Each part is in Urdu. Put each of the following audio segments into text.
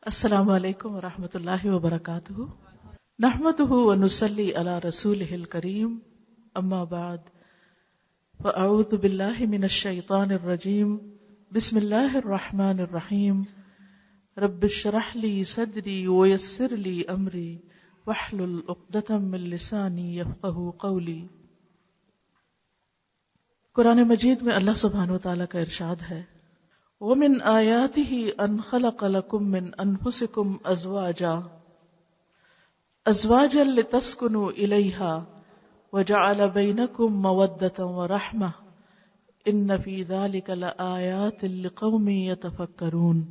السلام علیکم ورحمۃ اللہ وبرکاتہ نحمده ونصلی علی رسولہ الکریم اما بعد فاعوذ باللہ من الشیطان الرجیم بسم اللہ الرحمن الرحیم رب اشرح لی صدری ویسر لی امری واحلل عقدۃ من لسانی یفقہوا قولی۔ قرآن مجید میں اللہ سبحانہ وتعالی کا ارشاد ہے وَمِنْ آيَاتِهِ أَنْ خَلَقَ لَكُم مِّنْ أَنفُسِكُمْ أَزْوَاجًا لِتَسْكُنُوا إِلَيْهَا وَجَعَلَ بَيْنَكُم مَّوَدَّةً وَرَحْمَةً إِنَّ فِي ذَلِكَ لَآيَاتٍ لِقَوْمٍ يَتَفَكَّرُونَ۔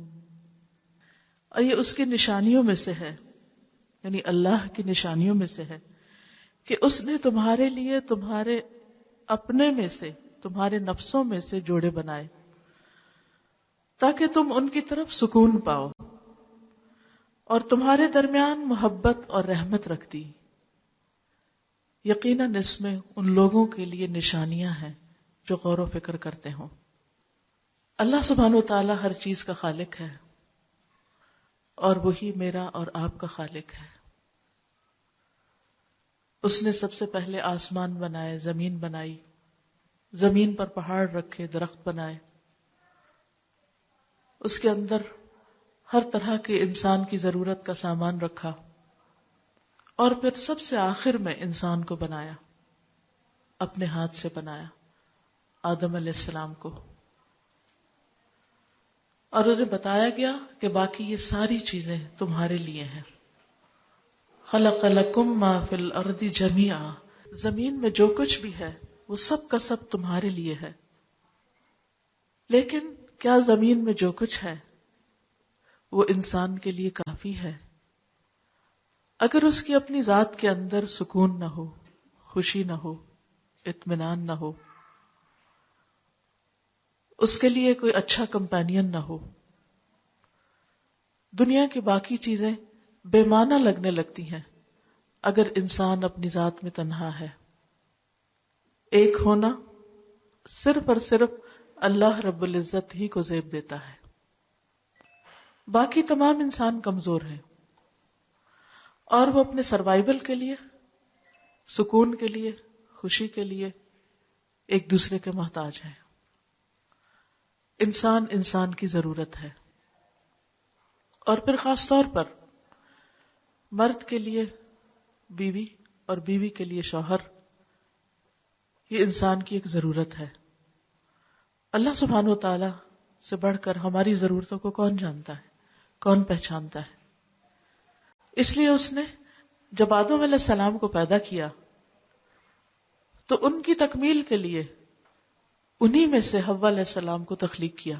اور یہ اس کی نشانیوں میں سے ہے، یعنی اللہ کی نشانیوں میں سے ہے کہ اس نے تمہارے لیے تمہارے اپنے میں سے، تمہارے نفسوں میں سے جوڑے بنائے تاکہ تم ان کی طرف سکون پاؤ، اور تمہارے درمیان محبت اور رحمت رکھ دی۔ یقیناً اس میں ان لوگوں کے لیے نشانیاں ہیں جو غور و فکر کرتے ہوں۔ اللہ سبحانہ و تعالی ہر چیز کا خالق ہے، اور وہی میرا اور آپ کا خالق ہے۔ اس نے سب سے پہلے آسمان بنائے، زمین بنائی، زمین پر پہاڑ رکھے، درخت بنائے، اس کے اندر ہر طرح کے انسان کی ضرورت کا سامان رکھا، اور پھر سب سے آخر میں انسان کو بنایا، اپنے ہاتھ سے بنایا، آدم علیہ السلام کو، اور انہیں بتایا گیا کہ باقی یہ ساری چیزیں تمہارے لیے ہیں۔ خلق لکم ما فی الارض جمیعا، زمین میں جو کچھ بھی ہے وہ سب کا سب تمہارے لیے ہے۔ لیکن کیا زمین میں جو کچھ ہے وہ انسان کے لیے کافی ہے؟ اگر اس کی اپنی ذات کے اندر سکون نہ ہو، خوشی نہ ہو، اطمینان نہ ہو، اس کے لیے کوئی اچھا کمپینین نہ ہو، دنیا کی باقی چیزیں بے معنی لگنے لگتی ہیں اگر انسان اپنی ذات میں تنہا ہے۔ ایک ہونا صرف اور صرف اللہ رب العزت ہی کو زیب دیتا ہے، باقی تمام انسان کمزور ہیں، اور وہ اپنے سروائیول کے لیے، سکون کے لیے، خوشی کے لیے ایک دوسرے کے محتاج ہیں۔ انسان انسان کی ضرورت ہے، اور پھر خاص طور پر مرد کے لیے بیوی اور بیوی کے لیے شوہر، یہ انسان کی ایک ضرورت ہے۔ اللہ سبحانہ و تعالی سے بڑھ کر ہماری ضرورتوں کو کون جانتا ہے، کون پہچانتا ہے؟ اس لیے اس نے جب آدم علیہ السلام کو پیدا کیا تو ان کی تکمیل کے لیے انہی میں سے حوا علیہ السلام کو تخلیق کیا۔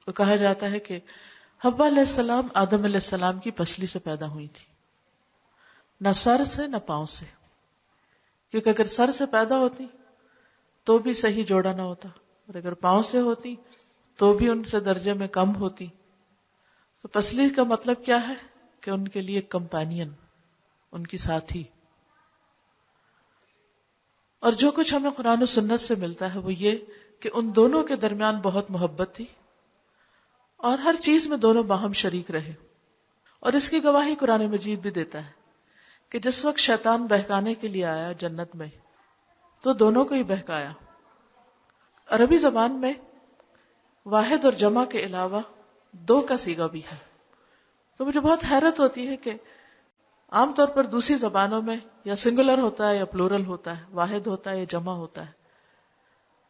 تو کہا جاتا ہے کہ حوا علیہ السلام آدم علیہ السلام کی پسلی سے پیدا ہوئی تھی، نہ سر سے نہ پاؤں سے، کیونکہ اگر سر سے پیدا ہوتی تو بھی صحیح جوڑا نہ ہوتا، اور اگر پاؤں سے ہوتی تو بھی ان سے درجے میں کم ہوتی۔ تو پسلی کا مطلب کیا ہے کہ ان کے لیے کمپینین، ان کی ساتھی۔ اور جو کچھ ہمیں قرآن و سنت سے ملتا ہے وہ یہ کہ ان دونوں کے درمیان بہت محبت تھی، اور ہر چیز میں دونوں باہم شریک رہے۔ اور اس کی گواہی قرآن مجید بھی دیتا ہے کہ جس وقت شیطان بہکانے کے لیے آیا جنت میں تو دونوں کو ہی بہکایا۔ عربی زبان میں واحد اور جمع کے علاوہ دو کا صیغہ بھی ہے، تو مجھے بہت حیرت ہوتی ہے کہ عام طور پر دوسری زبانوں میں یا سنگولر ہوتا ہے یا پلورل ہوتا ہے، واحد ہوتا ہے یا جمع ہوتا ہے،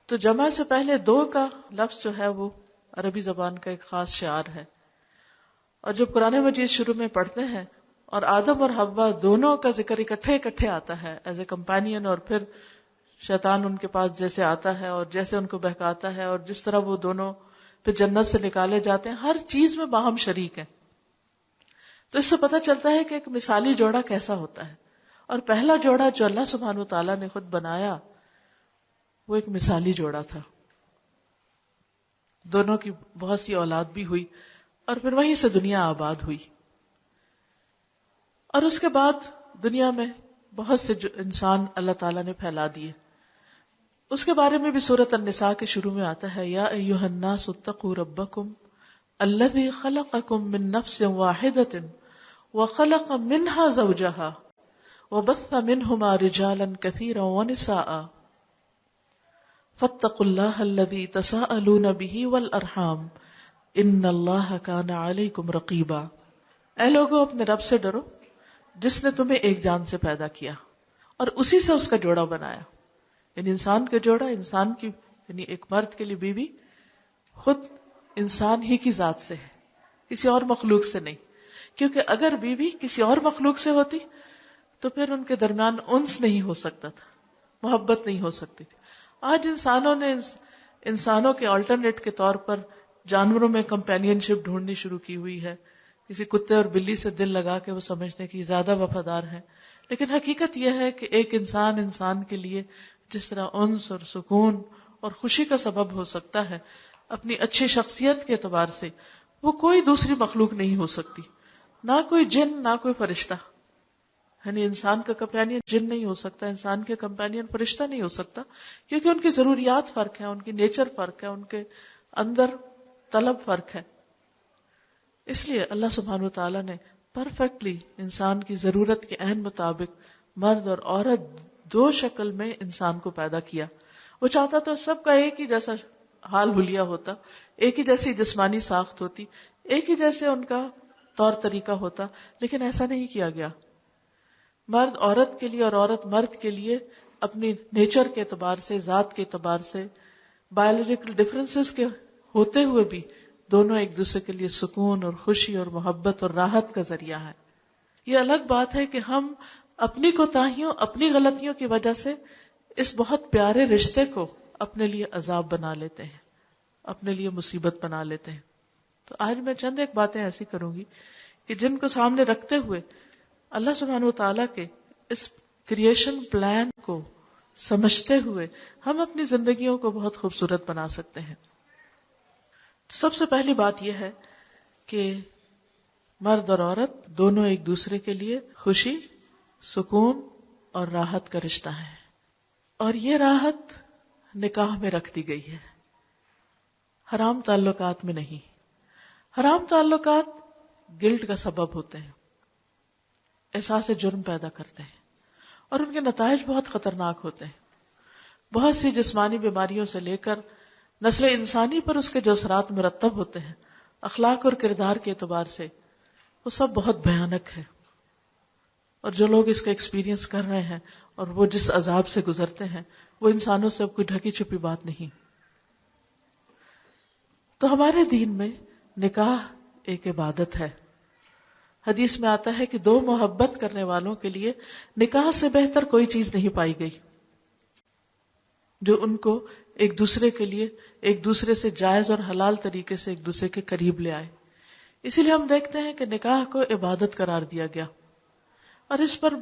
تو جمع سے پہلے دو کا لفظ جو ہے وہ عربی زبان کا ایک خاص شعار ہے۔ اور جب قرآن مجید شروع میں پڑھتے ہیں اور آدم اور حوا دونوں کا ذکر اکٹھے آتا ہے ایز اے کمپینین، اور پھر شیطان ان کے پاس جیسے آتا ہے اور جیسے ان کو بہکاتا ہے، اور جس طرح وہ دونوں پھر جنت سے نکالے جاتے ہیں، ہر چیز میں باہم شریک ہیں، تو اس سے پتہ چلتا ہے کہ ایک مثالی جوڑا کیسا ہوتا ہے۔ اور پہلا جوڑا جو اللہ سبحانہ وتعالیٰ نے خود بنایا وہ ایک مثالی جوڑا تھا۔ دونوں کی بہت سی اولاد بھی ہوئی، اور پھر وہیں سے دنیا آباد ہوئی، اور اس کے بعد دنیا میں بہت سے انسان اللہ تعالیٰ نے پھیلا دیے۔ اس کے بارے میں بھی سورۃ النساء کے شروع میں آتا ہے یا ایھا الناس اتقوا ربکم الذی خلقکم من نفس واحدۃ وخلق منها زوجها وبث منهما رجالا كثيرا ونساء فاتقوا الله الذي تساءلون به والارحام ان اللہ کان علیکم رقیبا. اے لوگو اپنے رب سے ڈرو جس نے تمہیں ایک جان سے پیدا کیا اور اسی سے اس کا جوڑا بنایا. یعنی انسان کا جوڑا، انسان کی یعنی ایک مرد کے لیے بیوی خود انسان ہی کی ذات سے ہے، کسی اور مخلوق سے نہیں. کیونکہ اگر بیوی کسی اور مخلوق سے ہوتی تو پھر ان کے درمیان انس نہیں ہو سکتا تھا، محبت نہیں ہو سکتی تھی. آج انسانوں نے انسانوں کے آلٹرنیٹ کے طور پر جانوروں میں کمپینین شپ ڈھونڈنی شروع کی ہوئی ہے. کسی کتے اور بلی سے دل لگا کے وہ سمجھتے ہیں کہ زیادہ وفادار ہیں، لیکن حقیقت یہ ہے کہ ایک انسان کے لیے جس طرح انس اور سکون اور خوشی کا سبب ہو سکتا ہے اپنی اچھی شخصیت کے اعتبار سے، وہ کوئی دوسری مخلوق نہیں ہو سکتی. نہ کوئی جن، نہ کوئی فرشتہ. یعنی انسان کا کمپینین جن نہیں ہو سکتا، انسان کے کمپینین فرشتہ نہیں ہو سکتا، کیونکہ ان کی ضروریات فرق ہیں، ان کی نیچر فرق ہے، ان کے اندر طلب فرق ہے. اس لیے اللہ سبحانہ و تعالیٰ نے پرفیکٹلی انسان کی ضرورت کے عین مطابق مرد اور عورت دو شکل میں انسان کو پیدا کیا. وہ چاہتا تو سب کا ایک ہی جیسا حال حلیہ ہوتا، ایک ہی جیسی جسمانی ساخت ہوتی، ایک ہی جیسے ان کا طور طریقہ ہوتا، لیکن ایسا نہیں کیا گیا. مرد عورت کے لیے اور عورت مرد کے لیے اپنی نیچر کے اعتبار سے، ذات کے اعتبار سے، بایولوجیکل ڈفرینسز کے ہوتے ہوئے بھی دونوں ایک دوسرے کے لیے سکون اور خوشی اور محبت اور راحت کا ذریعہ ہے. یہ الگ بات ہے کہ ہم اپنی کوتاہیوں، اپنی غلطیوں کی وجہ سے اس بہت پیارے رشتے کو اپنے لیے عذاب بنا لیتے ہیں، اپنے لیے مصیبت بنا لیتے ہیں. تو آج میں چند ایک باتیں ایسی کروں گی کہ جن کو سامنے رکھتے ہوئے اللہ سبحانہ و تعالیٰ کے اس کریشن پلان کو سمجھتے ہوئے ہم اپنی زندگیوں کو بہت خوبصورت بنا سکتے ہیں. سب سے پہلی بات یہ ہے کہ مرد اور عورت دونوں ایک دوسرے کے لیے خوشی، سکون اور راحت کا رشتہ ہے، اور یہ راحت نکاح میں رکھ دی گئی ہے، حرام تعلقات میں نہیں. حرام تعلقات گلٹ کا سبب ہوتے ہیں، احساس جرم پیدا کرتے ہیں، اور ان کے نتائج بہت خطرناک ہوتے ہیں. بہت سی جسمانی بیماریوں سے لے کر نسل انسانی پر اس کے جو اثرات مرتب ہوتے ہیں اخلاق اور کردار کے اعتبار سے، وہ سب بہت بھیانک ہے. اور جو لوگ اس کا ایکسپیرینس کر رہے ہیں اور وہ جس عذاب سے گزرتے ہیں وہ انسانوں سے اب کوئی ڈھکی چھپی بات نہیں. تو ہمارے دین میں نکاح ایک عبادت ہے. حدیث میں آتا ہے کہ دو محبت کرنے والوں کے لیے نکاح سے بہتر کوئی چیز نہیں پائی گئی جو ان کو ایک دوسرے کے لیے ایک دوسرے سے جائز اور حلال طریقے سے ایک دوسرے کے قریب لے آئے. اسی لیے ہم دیکھتے ہیں کہ نکاح کو عبادت قرار دیا گیا، اور اس پر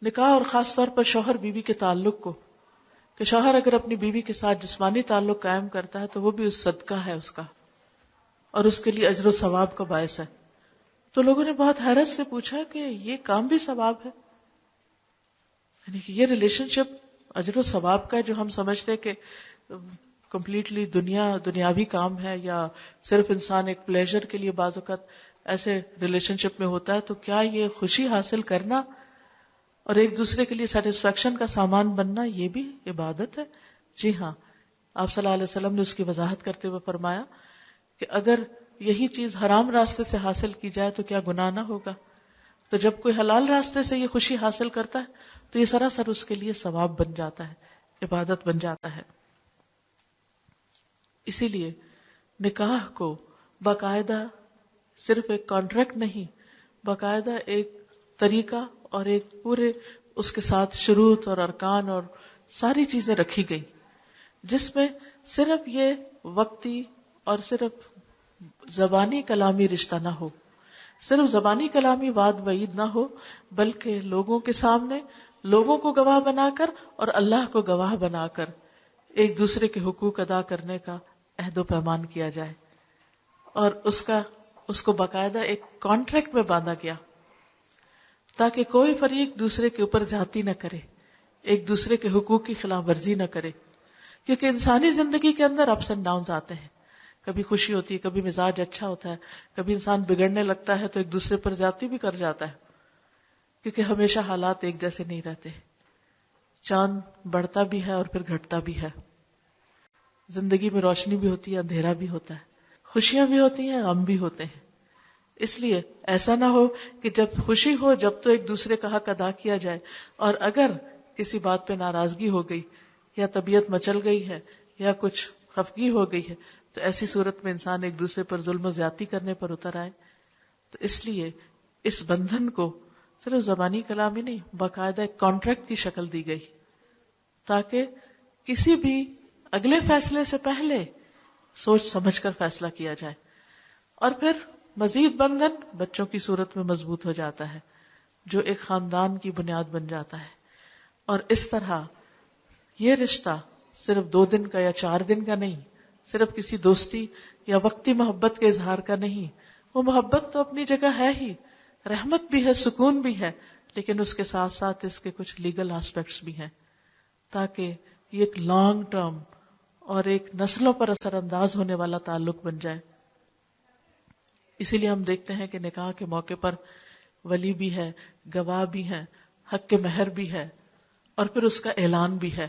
نکاح اور خاص طور پر شوہر بیوی کے تعلق کو، کہ شوہر اگر اپنی بیوی کے ساتھ جسمانی تعلق قائم کرتا ہے تو وہ بھی اس صدقہ ہے اس کا، اور اس کے لیے اجر و ثواب کا باعث ہے. تو لوگوں نے بہت حیرت سے پوچھا کہ یہ کام بھی ثواب ہے، یعنی کہ یہ ریلیشن شپ اجر و ثواب کا ہے جو ہم سمجھتے ہیں کہ کمپلیٹلی دنیاوی کام ہے، یا صرف انسان ایک پلیزر کے لیے بعض اوقات ایسے ریلیشن شپ میں ہوتا ہے. تو کیا یہ خوشی حاصل کرنا اور ایک دوسرے کے لیے سیٹسفیکشن کا سامان بننا یہ بھی عبادت ہے؟ جی ہاں. آپ صلی اللہ علیہ وسلم نے اس کی وضاحت کرتے ہوئے فرمایا کہ اگر یہی چیز حرام راستے سے حاصل کی جائے تو کیا گناہ نہ ہوگا؟ تو جب کوئی حلال راستے سے یہ خوشی حاصل کرتا ہے تو یہ سراسر اس کے لیے ثواب بن جاتا ہے، عبادت بن جاتا ہے. اسی لیے نکاح کو باقاعدہ صرف ایک کانٹریکٹ نہیں، باقاعدہ ایک طریقہ اور ایک پورے اس کے ساتھ شروط اور ارکان اور ساری چیزیں رکھی گئی، جس میں صرف یہ وقتی اور صرف زبانی کلامی رشتہ نہ ہو، صرف زبانی کلامی وعد وعید نہ ہو، بلکہ لوگوں کے سامنے لوگوں کو گواہ بنا کر اور اللہ کو گواہ بنا کر ایک دوسرے کے حقوق ادا کرنے کا عہد و پیمان کیا جائے. اور اس کو باقاعدہ ایک کانٹریکٹ میں باندھا گیا تاکہ کوئی فریق دوسرے کے اوپر زیادتی نہ کرے، ایک دوسرے کے حقوق کی خلاف ورزی نہ کرے. کیونکہ انسانی زندگی کے اندر اپس اینڈ ڈاؤنز آتے ہیں، کبھی خوشی ہوتی ہے، کبھی مزاج اچھا ہوتا ہے، کبھی انسان بگڑنے لگتا ہے تو ایک دوسرے پر زیادتی بھی کر جاتا ہے، کیونکہ ہمیشہ حالات ایک جیسے نہیں رہتے. چاند بڑھتا بھی ہے اور پھر گھٹتا بھی ہے. زندگی میں روشنی بھی ہوتی ہے، اندھیرا بھی ہوتا ہے، خوشیاں بھی ہوتی ہیں، غم بھی ہوتے ہیں. اس لیے ایسا نہ ہو کہ جب خوشی ہو جب تو ایک دوسرے کا حق ادا کیا جائے، اور اگر کسی بات پہ ناراضگی ہو گئی یا طبیعت مچل گئی ہے یا کچھ خفگی ہو گئی ہے تو ایسی صورت میں انسان ایک دوسرے پر ظلم و زیادتی کرنے پر اتر آئے. تو اس لیے اس بندھن کو صرف زبانی کلام ہی نہیں، باقاعدہ ایک کانٹریکٹ کی شکل دی گئی تاکہ کسی بھی اگلے فیصلے سے پہلے سوچ سمجھ کر فیصلہ کیا جائے. اور پھر مزید بندھن بچوں کی صورت میں مضبوط ہو جاتا ہے جو ایک خاندان کی بنیاد بن جاتا ہے. اور اس طرح یہ رشتہ صرف 2 دن کا یا 4 دن کا نہیں، صرف کسی دوستی یا وقتی محبت کے اظہار کا نہیں. وہ محبت تو اپنی جگہ ہے ہی، رحمت بھی ہے، سکون بھی ہے، لیکن اس کے ساتھ ساتھ اس کے کچھ لیگل آسپیکٹس بھی ہیں تاکہ یہ ایک لانگ ٹرم اور ایک نسلوں پر اثر انداز ہونے والا تعلق بن جائے. اسی لیے ہم دیکھتے ہیں کہ نکاح کے موقع پر ولی بھی ہے، گواہ بھی ہیں، حق کے مہر بھی ہے، اور پھر اس کا اعلان بھی ہے،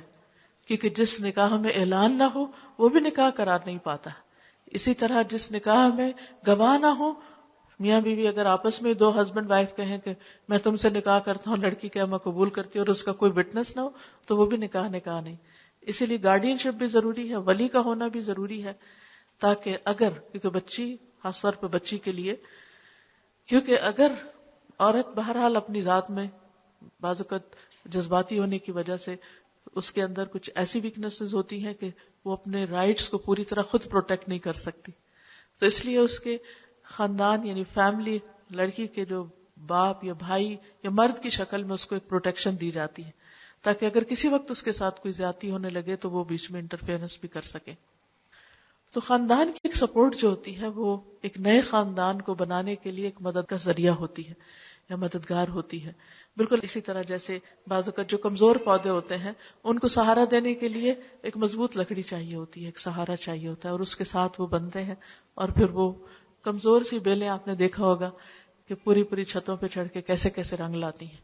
کیونکہ جس نکاح میں اعلان نہ ہو وہ بھی نکاح قرار نہیں پاتا. اسی طرح جس نکاح میں گواہ نہ ہو، میاں بیوی اگر آپس میں 2 ہسبینڈ وائف کہیں کہ میں تم سے نکاح کرتا ہوں، لڑکی کہ میں قبول کرتی ہوں، اور اس کا کوئی وٹنس نہ ہو تو وہ بھی نکاح نہیں. اسی لیے گارڈین شپ بھی ضروری ہے، ولی کا ہونا بھی ضروری ہے، تاکہ کیونکہ بچی، خاص طور پہ بچی کے لیے، کیونکہ اگر عورت بہرحال اپنی ذات میں بعض اوقات جذباتی ہونے کی وجہ سے اس کے اندر کچھ ایسی ویکنیسز ہوتی ہیں کہ وہ اپنے رائٹس کو پوری طرح خود پروٹیکٹ نہیں کر سکتی، تو اس لیے اس کے خاندان یعنی فیملی، لڑکی کے جو باپ یا بھائی یا مرد کی شکل میں اس کو ایک پروٹیکشن دی جاتی ہے تاکہ اگر کسی وقت اس کے ساتھ کوئی زیادتی ہونے لگے تو وہ بیچ میں انٹرفیئرنس بھی کر سکے. تو خاندان کی ایک سپورٹ جو ہوتی ہے وہ ایک نئے خاندان کو بنانے کے لیے ایک مدد کا ذریعہ ہوتی ہے یا مددگار ہوتی ہے. بالکل اسی طرح جیسے بعض اوقات جو کمزور پودے ہوتے ہیں ان کو سہارا دینے کے لیے ایک مضبوط لکڑی چاہیے ہوتی ہے، ایک سہارا چاہیے ہوتا ہے، اور اس کے ساتھ وہ بنتے ہیں، اور پھر وہ کمزور سی بیلیں آپ نے دیکھا ہوگا کہ پوری چھتوں پہ چڑھ کے کیسے کیسے رنگ لاتی ہیں.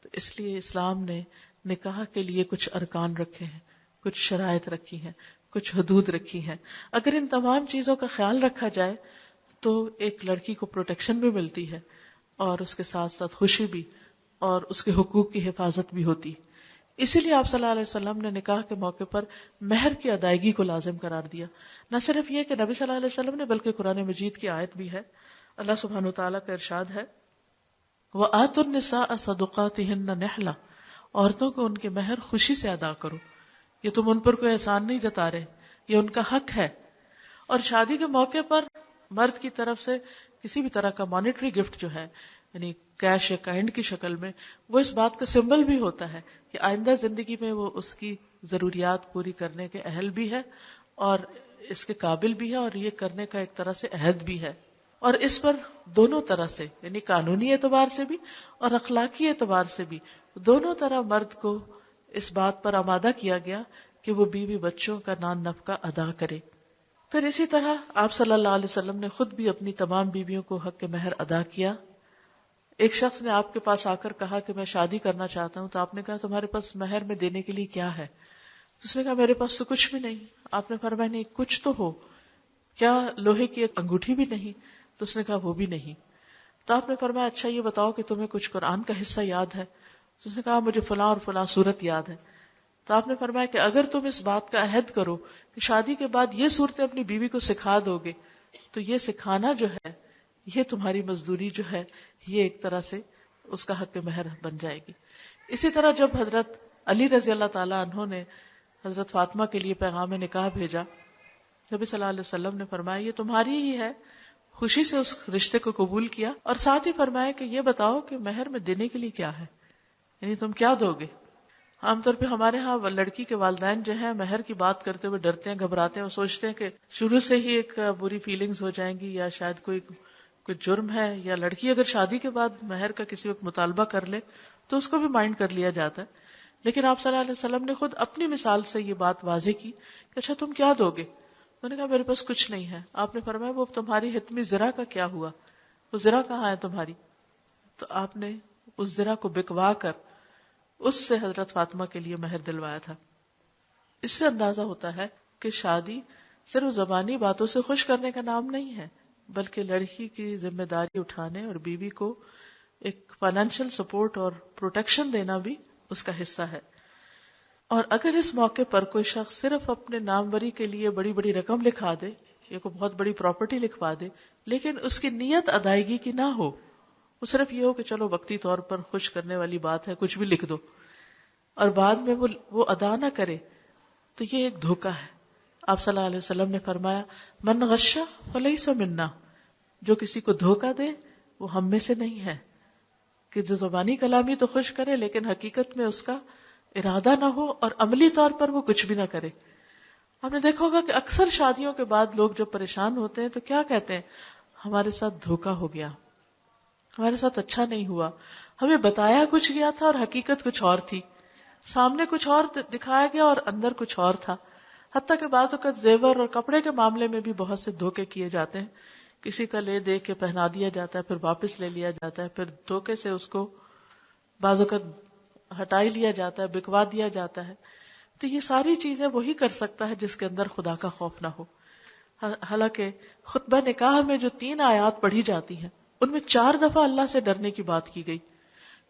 تو اس لیے اسلام نے نکاح کے لیے کچھ ارکان رکھے ہیں، کچھ شرائط رکھی ہیں، کچھ حدود رکھی ہیں. اگر ان تمام چیزوں کا خیال رکھا جائے تو ایک لڑکی کو پروٹیکشن بھی ملتی ہے اور اس کے ساتھ ساتھ خوشی بھی اور اس کے حقوق کی حفاظت بھی ہوتی. اسی لیے آپ صلی اللہ علیہ وسلم نے نکاح کے موقع پر مہر کی ادائیگی کو لازم قرار دیا. نہ صرف یہ کہ نبی صلی اللہ علیہ وسلم نے، بلکہ قرآن مجید کی آیت بھی ہے. اللہ سبحانہ وتعالیٰ کا ارشاد ہے، وَآتُوا النِّسَاءَ صَدُقَاتِهِنَّ نِحْلَةً، عورتوں کو ان کے مہر خوشی سے ادا کرو. یہ تم ان پر کوئی احسان نہیں جتا رہے، یہ ان کا حق ہے. اور شادی کے موقع پر مرد کی طرف سے کسی بھی طرح کا مانیٹری گفٹ جو ہے، یعنی کیش یا کائنڈ کی شکل میں، وہ اس بات کا سمبل بھی ہوتا ہے کہ آئندہ زندگی میں وہ اس کی ضروریات پوری کرنے کے اہل بھی ہے اور اس کے قابل بھی ہے، اور یہ کرنے کا ایک طرح سے عہد بھی ہے. اور اس پر دونوں طرح سے، یعنی قانونی اعتبار سے بھی اور اخلاقی اعتبار سے بھی، دونوں طرح مرد کو اس بات پر آمادہ کیا گیا کہ وہ بیوی بچوں کا نان نفقہ ادا کرے. پھر اسی طرح آپ صلی اللہ علیہ وسلم نے خود بھی اپنی تمام بیویوں کو حق مہر ادا کیا. ایک شخص نے آپ کے پاس آ کر کہا کہ میں شادی کرنا چاہتا ہوں، تو آپ نے کہا تمہارے پاس مہر میں دینے کے لیے کیا ہے؟ اس نے کہا میرے پاس تو کچھ بھی نہیں. آپ نے فرمایا نہیں، کچھ تو ہو، کیا لوہے کی ایک انگوٹھی بھی نہیں؟ تو اس نے کہا وہ بھی نہیں. تو آپ نے فرمایا اچھا یہ بتاؤ کہ تمہیں کچھ قرآن کا حصہ یاد ہے؟ تو اس نے کہا مجھے فلاں اور فلاں سورت یاد ہے. تو آپ نے فرمایا کہ اگر تم اس بات کا عہد کرو کہ شادی کے بعد یہ صورتیں اپنی بیوی کو سکھا دو گے تو یہ سکھانا جو ہے، یہ تمہاری مزدوری جو ہے، یہ ایک طرح سے اس کا حق مہر بن جائے گی. اسی طرح جب حضرت علی رضی اللہ تعالیٰ عنہ نے حضرت فاطمہ کے لیے پیغام نکاح بھیجا، نبی صلی اللہ علیہ وسلم نے فرمایا یہ تمہاری ہی ہے، خوشی سے اس رشتے کو قبول کیا، اور ساتھ ہی فرمایا کہ یہ بتاؤ کہ مہر میں دینے کے لیے کیا ہے، یعنی تم کیا دو گے. عام طور پہ ہمارے ہاں لڑکی کے والدین جو ہیں مہر کی بات کرتے ہوئے ڈرتے ہیں، گھبراتے ہیں، وہ سوچتے ہیں کہ شروع سے ہی ایک بری فیلنگز ہو جائیں گی یا شاید کوئی جرم ہے، یا لڑکی اگر شادی کے بعد مہر کا کسی وقت مطالبہ کر لے تو اس کو بھی مائنڈ کر لیا جاتا ہے. لیکن آپ صلی اللہ علیہ وسلم نے خود اپنی مثال سے یہ بات واضح کی کہ اچھا تم کیا دو گے. انہوں نے کہا میرے پاس کچھ نہیں ہے. آپ نے فرمایا وہ تمہاری حتمی زرہ کا کیا ہوا, وہ زرہ کہاں ہے تمہاری؟ تو آپ نے اس زرہ کو بکوا کر اس سے حضرت فاطمہ کے لیے مہر دلوایا تھا. اس سے اندازہ ہوتا ہے کہ شادی صرف زبانی باتوں سے خوش کرنے کا نام نہیں ہے, بلکہ لڑکی کی ذمہ داری اٹھانے اور بیوی کو ایک فائنینشیل سپورٹ اور پروٹیکشن دینا بھی اس کا حصہ ہے. اور اگر اس موقع پر کوئی شخص صرف اپنے ناموری کے لیے بڑی بڑی رقم لکھا دے یا کوئی بہت بڑی پراپرٹی لکھوا دے, لیکن اس کی نیت ادائیگی کی نہ ہو, وہ صرف یہ ہو کہ چلو وقتی طور پر خوش کرنے والی بات ہے کچھ بھی لکھ دو, اور بعد میں وہ ادا نہ کرے, تو یہ ایک دھوکہ ہے. آپ صلی اللہ علیہ وسلم نے فرمایا من غش فلیس منا, جو کسی کو دھوکہ دے وہ ہم میں سے نہیں ہے. کہ جو زبانی کلامی تو خوش کرے لیکن حقیقت میں اس کا ارادہ نہ ہو اور عملی طور پر وہ کچھ بھی نہ کرے. ہم نے دیکھا ہوگا کہ اکثر شادیوں کے بعد لوگ جب پریشان ہوتے ہیں تو کیا کہتے ہیں, ہمارے ساتھ دھوکہ ہو گیا, ہمارے ساتھ اچھا نہیں ہوا, ہمیں بتایا کچھ گیا تھا اور حقیقت کچھ اور تھی, سامنے کچھ اور دکھایا گیا اور اندر کچھ اور تھا. حتیٰ کہ بعض اوقات زیور اور کپڑے کے معاملے میں بھی بہت سے دھوکے کیے جاتے ہیں. کسی کا لے دے کے پہنا دیا جاتا ہے, پھر واپس لے لیا جاتا ہے, پھر دھوکے سے اس کو بعض اوقات ہٹائی لیا جاتا ہے, بکوا دیا جاتا ہے. تو یہ ساری چیزیں وہی کر سکتا ہے جس کے اندر خدا کا خوف نہ ہو. حالانکہ خطبہ نکاح میں جو 3 آیات پڑھی جاتی ہیں ان میں 4 دفعہ اللہ سے ڈرنے کی بات کی گئی,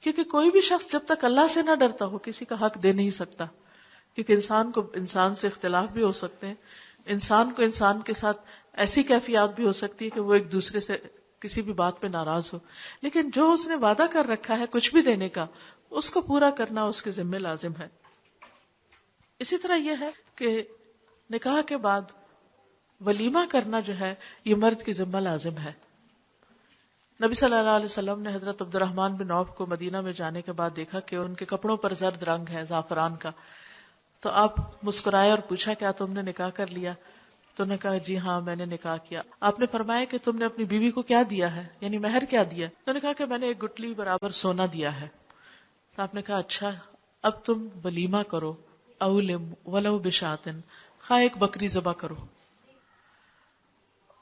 کیونکہ کوئی بھی شخص جب تک اللہ سے نہ ڈرتا ہو کسی کا حق دے نہیں سکتا. کیونکہ انسان کو انسان سے اختلاف بھی ہو سکتے ہیں, انسان کو انسان کے ساتھ ایسی کیفیات بھی ہو سکتی ہے کہ وہ ایک دوسرے سے کسی بھی بات پہ ناراض ہو, لیکن جو اس نے وعدہ کر رکھا ہے کچھ بھی دینے کا, اس کو پورا کرنا اس کے ذمہ لازم ہے. اسی طرح یہ ہے کہ نکاح کے بعد ولیمہ کرنا جو ہے یہ مرد کی ذمہ لازم ہے. نبی صلی اللہ علیہ وسلم نے حضرت عبد الرحمن بن عوف کو مدینہ میں جانے کے بعد دیکھا کہ ان کے کپڑوں پر زرد رنگ ہے, زعفران کا. تو آپ مسکرائے اور پوچھا کیا تم نے نکاح کر لیا؟ تو نے کہا جی ہاں میں نے نکاح کیا. آپ نے فرمایا کہ تم نے اپنی بیوی کو کیا دیا ہے, یعنی مہر کیا دیا؟ تو نے کہا کہ میں نے 1 گٹلی برابر سونا دیا ہے. تو آپ نے کہا اچھا اب تم ولیمہ کرو, اولم ولو بشاتن, خواہ ایک بکری ذبح کرو.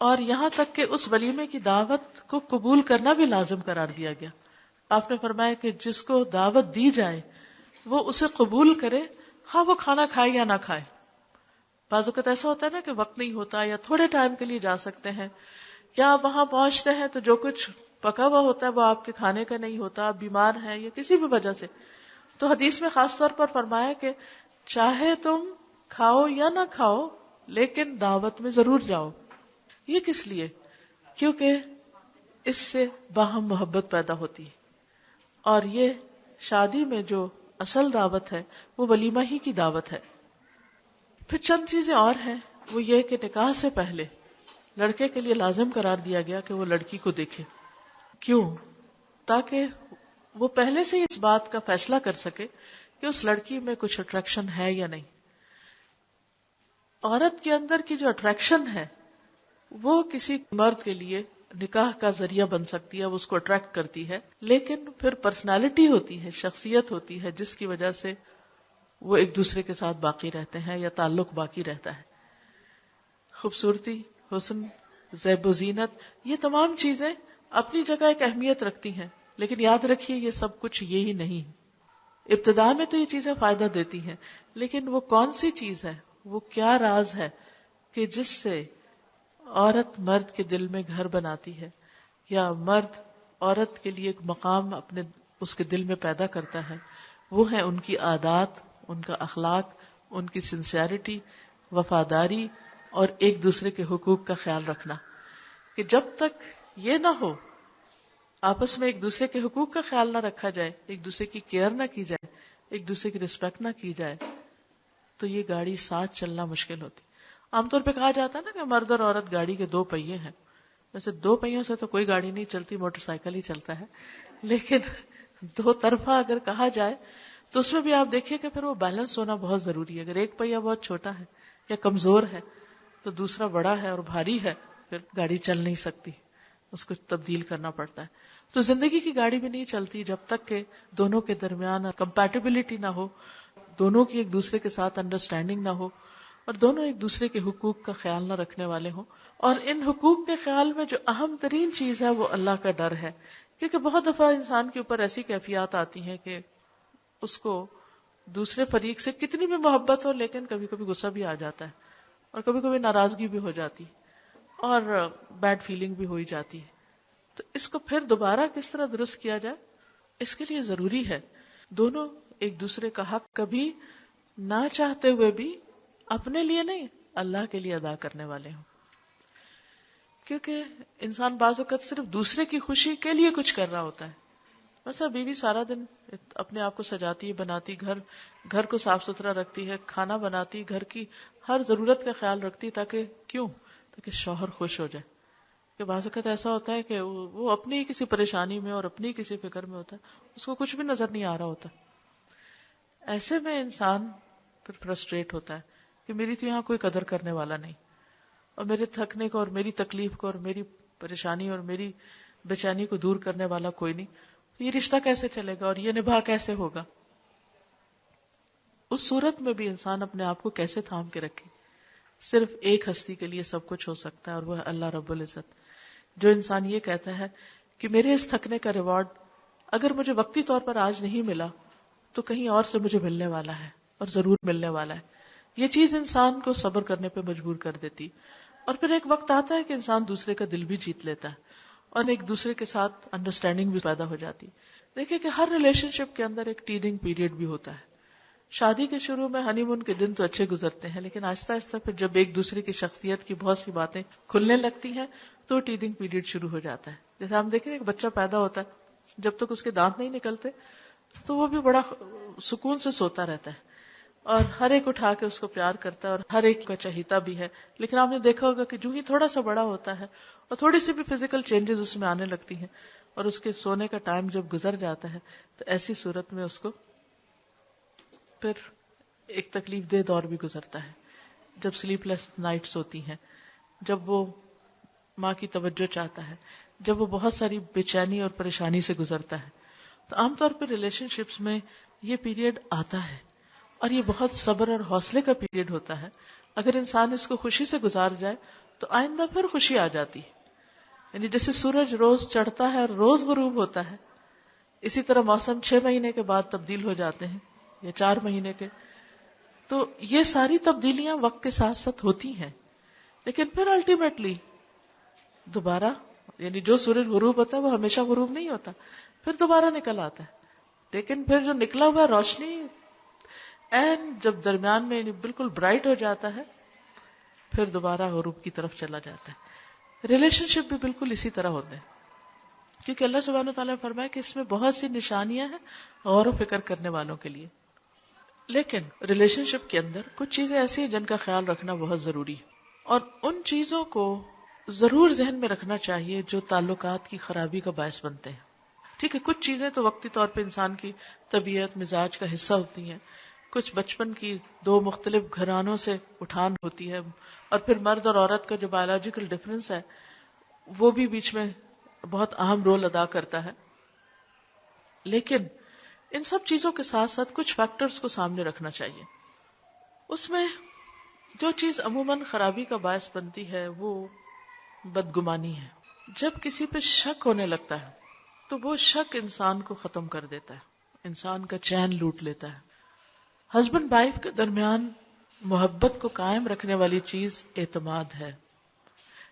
اور یہاں تک کہ اس ولیمے کی دعوت کو قبول کرنا بھی لازم قرار دیا گیا. آپ نے فرمایا کہ جس کو دعوت دی جائے وہ اسے قبول کرے, خواہ وہ کھانا کھائے یا نہ کھائے. بعض اوقات ایسا ہوتا ہے نا کہ وقت نہیں ہوتا یا تھوڑے ٹائم کے لیے جا سکتے ہیں, یا آپ وہاں پہنچتے ہیں تو جو کچھ پکا ہوا ہوتا ہے وہ آپ کے کھانے کا نہیں ہوتا, آپ بیمار ہیں یا کسی بھی وجہ سے. تو حدیث میں خاص طور پر فرمایا کہ چاہے تم کھاؤ یا نہ کھاؤ لیکن دعوت میں ضرور جاؤ. یہ کس لیے؟ کیونکہ اس سے باہم محبت پیدا ہوتی ہے, اور یہ شادی میں جو اصل دعوت ہے وہ ولیمہ ہی کی دعوت ہے. پھر چند چیزیں اور ہیں, وہ یہ کہ نکاح سے پہلے لڑکے کے لیے لازم قرار دیا گیا کہ وہ لڑکی کو دیکھے. کیوں؟ تاکہ وہ پہلے سے ہی اس بات کا فیصلہ کر سکے کہ اس لڑکی میں کچھ اٹریکشن ہے یا نہیں. عورت کے اندر کی جو اٹریکشن ہے وہ کسی مرد کے لیے نکاح کا ذریعہ بن سکتی ہے, وہ اس کو اٹریکٹ کرتی ہے, لیکن پھر پرسنالٹی ہوتی ہے, شخصیت ہوتی ہے جس کی وجہ سے وہ ایک دوسرے کے ساتھ باقی رہتے ہیں یا تعلق باقی رہتا ہے. خوبصورتی, حسن, زیب و زینت, یہ تمام چیزیں اپنی جگہ ایک اہمیت رکھتی ہیں, لیکن یاد رکھیے یہ سب کچھ یہی نہیں. ابتدا میں تو یہ چیزیں فائدہ دیتی ہیں, لیکن وہ کون سی چیز ہے, وہ کیا راز ہے کہ جس سے عورت مرد کے دل میں گھر بناتی ہے یا مرد عورت کے لیے ایک مقام اپنے اس کے دل میں پیدا کرتا ہے, وہ ہے ان کی عادات, ان کا اخلاق, ان کی سنسیئرٹی, وفاداری اور ایک دوسرے کے حقوق کا خیال رکھنا. کہ جب تک یہ نہ ہو, آپس میں ایک دوسرے کے حقوق کا خیال نہ رکھا جائے, ایک دوسرے کی کیئر نہ کی جائے, ایک دوسرے کی رسپیکٹ نہ کی جائے, تو یہ گاڑی ساتھ چلنا مشکل ہوتی. عام طور پہ کہا جاتا ہے نا کہ مرد اور عورت گاڑی کے 2 پہیے ہیں. ویسے 2 پہیوں سے تو کوئی گاڑی نہیں چلتی, موٹر سائیکل ہی چلتا ہے, لیکن 2 طرفہ اگر کہا جائے تو اس میں بھی آپ دیکھیے کہ پھر وہ بیلنس ہونا بہت ضروری ہے. اگر ایک پہیہ بہت چھوٹا ہے یا کمزور ہے تو دوسرا بڑا ہے اور بھاری ہے, پھر گاڑی چل نہیں سکتی, اس کو تبدیل کرنا پڑتا ہے. تو زندگی کی گاڑی بھی نہیں چلتی جب تک کہ دونوں کے درمیان کمپیٹیبلٹی نہ ہو, دونوں کی ایک دوسرے کے ساتھ انڈرسٹینڈنگ نہ ہو, اور دونوں ایک دوسرے کے حقوق کا خیال نہ رکھنے والے ہوں. اور ان حقوق کے خیال میں جو اہم ترین چیز ہے وہ اللہ کا ڈر ہے. کیونکہ بہت دفعہ انسان کے اوپر ایسی کیفیات آتی ہیں کہ اس کو دوسرے فریق سے کتنی بھی محبت ہو لیکن کبھی کبھی غصہ بھی آ جاتا ہے اور کبھی کبھی ناراضگی بھی ہو جاتی اور بیڈ فیلنگ بھی ہوئی جاتی ہے. تو اس کو پھر دوبارہ کس طرح درست کیا جائے، اس کے لیے ضروری ہے دونوں ایک دوسرے کا حق کبھی نہ چاہتے ہوئے بھی اپنے لیے نہیں اللہ کے لیے ادا کرنے والے ہوں. کیونکہ انسان بعض اوقات صرف دوسرے کی خوشی کے لیے کچھ کر رہا ہوتا ہے. مثلا بیوی سارا دن اپنے آپ کو سجاتی بناتی، گھر کو صاف ستھرا رکھتی ہے، کھانا بناتی، گھر کی ہر ضرورت کا خیال رکھتی تاکہ شوہر خوش ہو جائے. کہ بعض اوقات ایسا ہوتا ہے کہ وہ اپنی کسی پریشانی میں اور اپنی کسی فکر میں ہوتا ہے، اس کو کچھ بھی نظر نہیں آ رہا ہوتا. ایسے میں انسان پھر فرسٹریٹ ہوتا ہے کہ میری تو یہاں کوئی قدر کرنے والا نہیں، اور میرے تھکنے کو اور میری تکلیف کو اور میری پریشانی اور میری بے چینی کو دور کرنے والا کوئی نہیں. تو یہ رشتہ کیسے چلے گا اور یہ نبھا کیسے ہوگا؟ اس صورت میں بھی انسان اپنے آپ کو کیسے تھام کے رکھے؟ صرف ایک ہستی کے لیے سب کچھ ہو سکتا ہے اور وہ ہے اللہ رب العزت. جو انسان یہ کہتا ہے کہ میرے اس تھکنے کا ریوارڈ اگر مجھے وقتی طور پر آج نہیں ملا تو کہیں اور سے مجھے ملنے والا ہے اور ضرور ملنے والا ہے، یہ چیز انسان کو صبر کرنے پہ مجبور کر دیتی. اور پھر ایک وقت آتا ہے کہ انسان دوسرے کا دل بھی جیت لیتا ہے اور ایک دوسرے کے ساتھ انڈرسٹینڈنگ بھی پیدا ہو جاتی. دیکھیں کہ ہر ریلیشن شپ کے اندر ایک ٹیدنگ پیریڈ بھی ہوتا ہے. شادی کے شروع میں ہنی مون کے دن تو اچھے گزرتے ہیں، لیکن آہستہ آہستہ پھر جب ایک دوسرے کی شخصیت کی بہت سی باتیں کھلنے لگتی ہیں تو ٹیدنگ پیریڈ شروع ہو جاتا ہے. جیسے ہم دیکھیں ایک بچہ پیدا ہوتا ہے، جب تک اس کے دانت نہیں نکلتے تو وہ بھی بڑا سکون سے سوتا رہتا ہے اور ہر ایک اٹھا کے اس کو پیار کرتا ہے اور ہر ایک کا چہیتا بھی ہے. لیکن آپ نے دیکھا ہوگا کہ جو ہی تھوڑا سا بڑا ہوتا ہے اور تھوڑی سی بھی فزیکل چینجز اس میں آنے لگتی ہیں اور اس کے سونے کا ٹائم جب گزر جاتا ہے تو ایسی صورت میں اس کو پھر ایک تکلیف دہ دور بھی گزرتا ہے، جب سلیپ لیس نائٹس ہوتی ہیں، جب وہ ماں کی توجہ چاہتا ہے، جب وہ بہت ساری بے چینی اور پریشانی سے گزرتا ہے. تو عام طور پر ریلیشن شپس میں یہ پیریڈ آتا ہے اور یہ بہت صبر اور حوصلے کا پیریڈ ہوتا ہے. اگر انسان اس کو خوشی سے گزار جائے تو آئندہ پھر خوشی آ جاتی ہے. یعنی جیسے سورج روز چڑھتا ہے اور روز غروب ہوتا ہے، اسی طرح موسم 6 مہینے کے بعد تبدیل ہو جاتے ہیں یا 4 مہینے کے. تو یہ ساری تبدیلیاں وقت کے ساتھ ساتھ ہوتی ہیں، لیکن پھر الٹیمیٹلی دوبارہ، یعنی جو سورج غروب ہوتا ہے وہ ہمیشہ غروب نہیں ہوتا، پھر دوبارہ نکل آتا ہے. لیکن پھر جو نکلا ہوا روشنی جب درمیان میں بالکل برائٹ ہو جاتا ہے پھر دوبارہ غروب کی طرف چلا جاتا ہے. ریلیشن شپ بھی بالکل اسی طرح ہوتے ہیں، کیونکہ اللہ سبحانہ وتعالیٰ نے فرمایا کہ اس میں بہت سی نشانیاں ہیں غور و فکر کرنے والوں کے لیے. لیکن ریلیشن شپ کے اندر کچھ چیزیں ایسی ہیں جن کا خیال رکھنا بہت ضروری ہے، اور ان چیزوں کو ضرور ذہن میں رکھنا چاہیے جو تعلقات کی خرابی کا باعث بنتے ہیں. ٹھیک ہے، کچھ چیزیں تو وقتی طور پہ انسان کی طبیعت مزاج کا حصہ ہوتی ہیں، کچھ بچپن کی دو مختلف گھرانوں سے اٹھان ہوتی ہے، اور پھر مرد اور عورت کا جو بایولوجیکل ڈفرنس ہے وہ بھی بیچ میں بہت اہم رول ادا کرتا ہے. لیکن ان سب چیزوں کے ساتھ ساتھ کچھ فیکٹرز کو سامنے رکھنا چاہیے. اس میں جو چیز عموماً خرابی کا باعث بنتی ہے وہ بدگمانی ہے. جب کسی پہ شک ہونے لگتا ہے تو وہ شک انسان کو ختم کر دیتا ہے، انسان کا چین لوٹ لیتا ہے. ہسبینڈ وائف کے درمیان محبت کو قائم رکھنے والی چیز اعتماد ہے.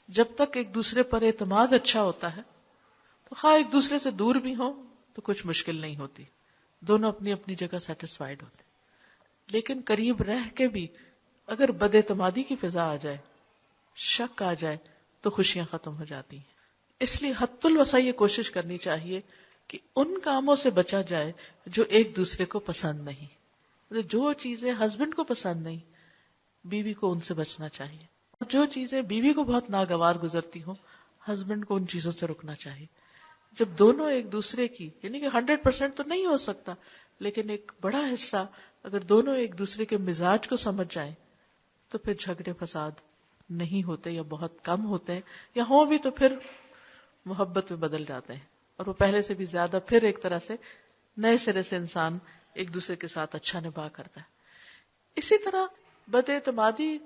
جب تک ایک دوسرے پر اعتماد اچھا ہوتا ہے تو خواہ ایک دوسرے سے دور بھی ہوں تو کچھ مشکل نہیں ہوتی، دونوں اپنی اپنی جگہ سیٹسفائیڈ ہوتے. لیکن قریب رہ کے بھی اگر بد اعتمادی کی فضا آ جائے، شک آ جائے تو خوشیاں ختم ہو جاتی ہیں. اس لیے حد الوسع یہ کوشش کرنی چاہیے کہ ان کاموں سے بچا جائے جو ایک دوسرے کو پسند نہیں. جو چیزیں ہسبینڈ کو پسند نہیں، بیوی کو ان سے بچنا چاہیے، اور جو چیزیں بیوی کو بہت ناگوار گزرتی ہوں، ہسبینڈ کو ان چیزوں سے رکنا چاہیے. جب دونوں ایک دوسرے کی، یعنی کہ 100% تو نہیں ہو سکتا، لیکن ایک بڑا حصہ اگر دونوں ایک دوسرے کے مزاج کو سمجھ جائیں تو پھر جھگڑے فساد نہیں ہوتے یا بہت کم ہوتے ہیں، یا ہوں بھی تو پھر محبت میں بدل جاتے ہیں اور وہ پہلے سے بھی زیادہ پھر ایک طرح سے نئے سرے سے انسان ایک دوسرے کے ساتھ اچھا نبھا کرتا ہے. اسی طرح بد اعتمادی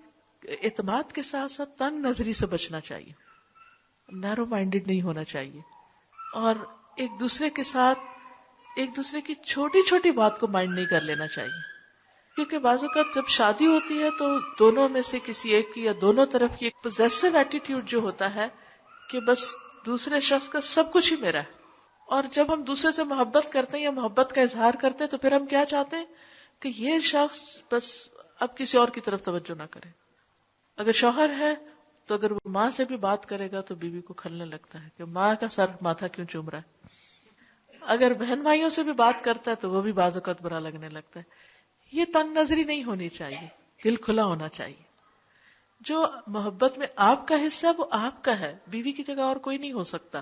اعتماد کے ساتھ ساتھ تنگ نظری سے بچنا چاہیے، نیرو مائنڈیڈ نہیں ہونا چاہیے، اور ایک دوسرے کے ساتھ ایک دوسرے کی چھوٹی چھوٹی بات کو مائنڈ نہیں کر لینا چاہیے، کیونکہ بعض اوقات جب شادی ہوتی ہے تو دونوں میں سے کسی ایک کی یا دونوں طرف کی ایک پوزیسو ایٹیٹیوڈ جو ہوتا ہے کہ بس دوسرے شخص کا سب کچھ ہی میرا ہے، اور جب ہم دوسرے سے محبت کرتے ہیں یا محبت کا اظہار کرتے ہیں تو پھر ہم کیا چاہتے ہیں کہ یہ شخص بس اب کسی اور کی طرف توجہ نہ کرے۔ اگر شوہر ہے تو اگر وہ ماں سے بھی بات کرے گا تو بیوی کو کھلنے لگتا ہے کہ ماں کا سر ماتھا کیوں چوم رہا ہے، اگر بہن بھائیوں سے بھی بات کرتا ہے تو وہ بھی بعض اوقات برا لگنے لگتا ہے۔ یہ تنگ نظری نہیں ہونی چاہیے، دل کھلا ہونا چاہیے۔ جو محبت میں آپ کا حصہ ہے وہ آپ کا ہے، بیوی کی جگہ اور کوئی نہیں ہو سکتا۔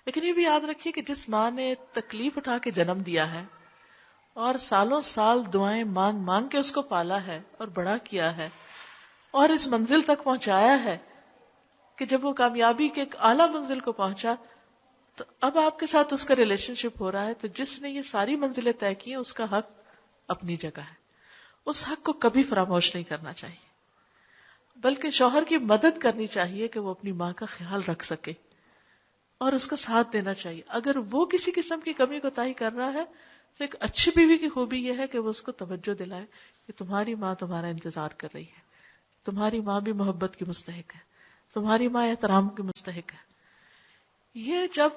لیکن یہ بھی یاد رکھیے کہ جس ماں نے تکلیف اٹھا کے جنم دیا ہے اور سالوں سال دعائیں مانگ مانگ کے اس کو پالا ہے اور بڑا کیا ہے اور اس منزل تک پہنچایا ہے کہ جب وہ کامیابی کے ایک اعلیٰ منزل کو پہنچا تو اب آپ کے ساتھ اس کا ریلیشن شپ ہو رہا ہے، تو جس نے یہ ساری منزلیں طے کی ہیں اس کا حق اپنی جگہ ہے، اس حق کو کبھی فراموش نہیں کرنا چاہیے، بلکہ شوہر کی مدد کرنی چاہیے کہ وہ اپنی ماں کا خیال رکھ سکے اور اس کا ساتھ دینا چاہیے۔ اگر وہ کسی قسم کی کمی کوتاہی کر رہا ہے تو ایک اچھی بیوی کی خوبی یہ ہے کہ وہ اس کو توجہ دلائے کہ تمہاری ماں تمہارا انتظار کر رہی ہے، تمہاری ماں بھی محبت کی مستحق ہے، تمہاری ماں احترام کی مستحق ہے۔ یہ جب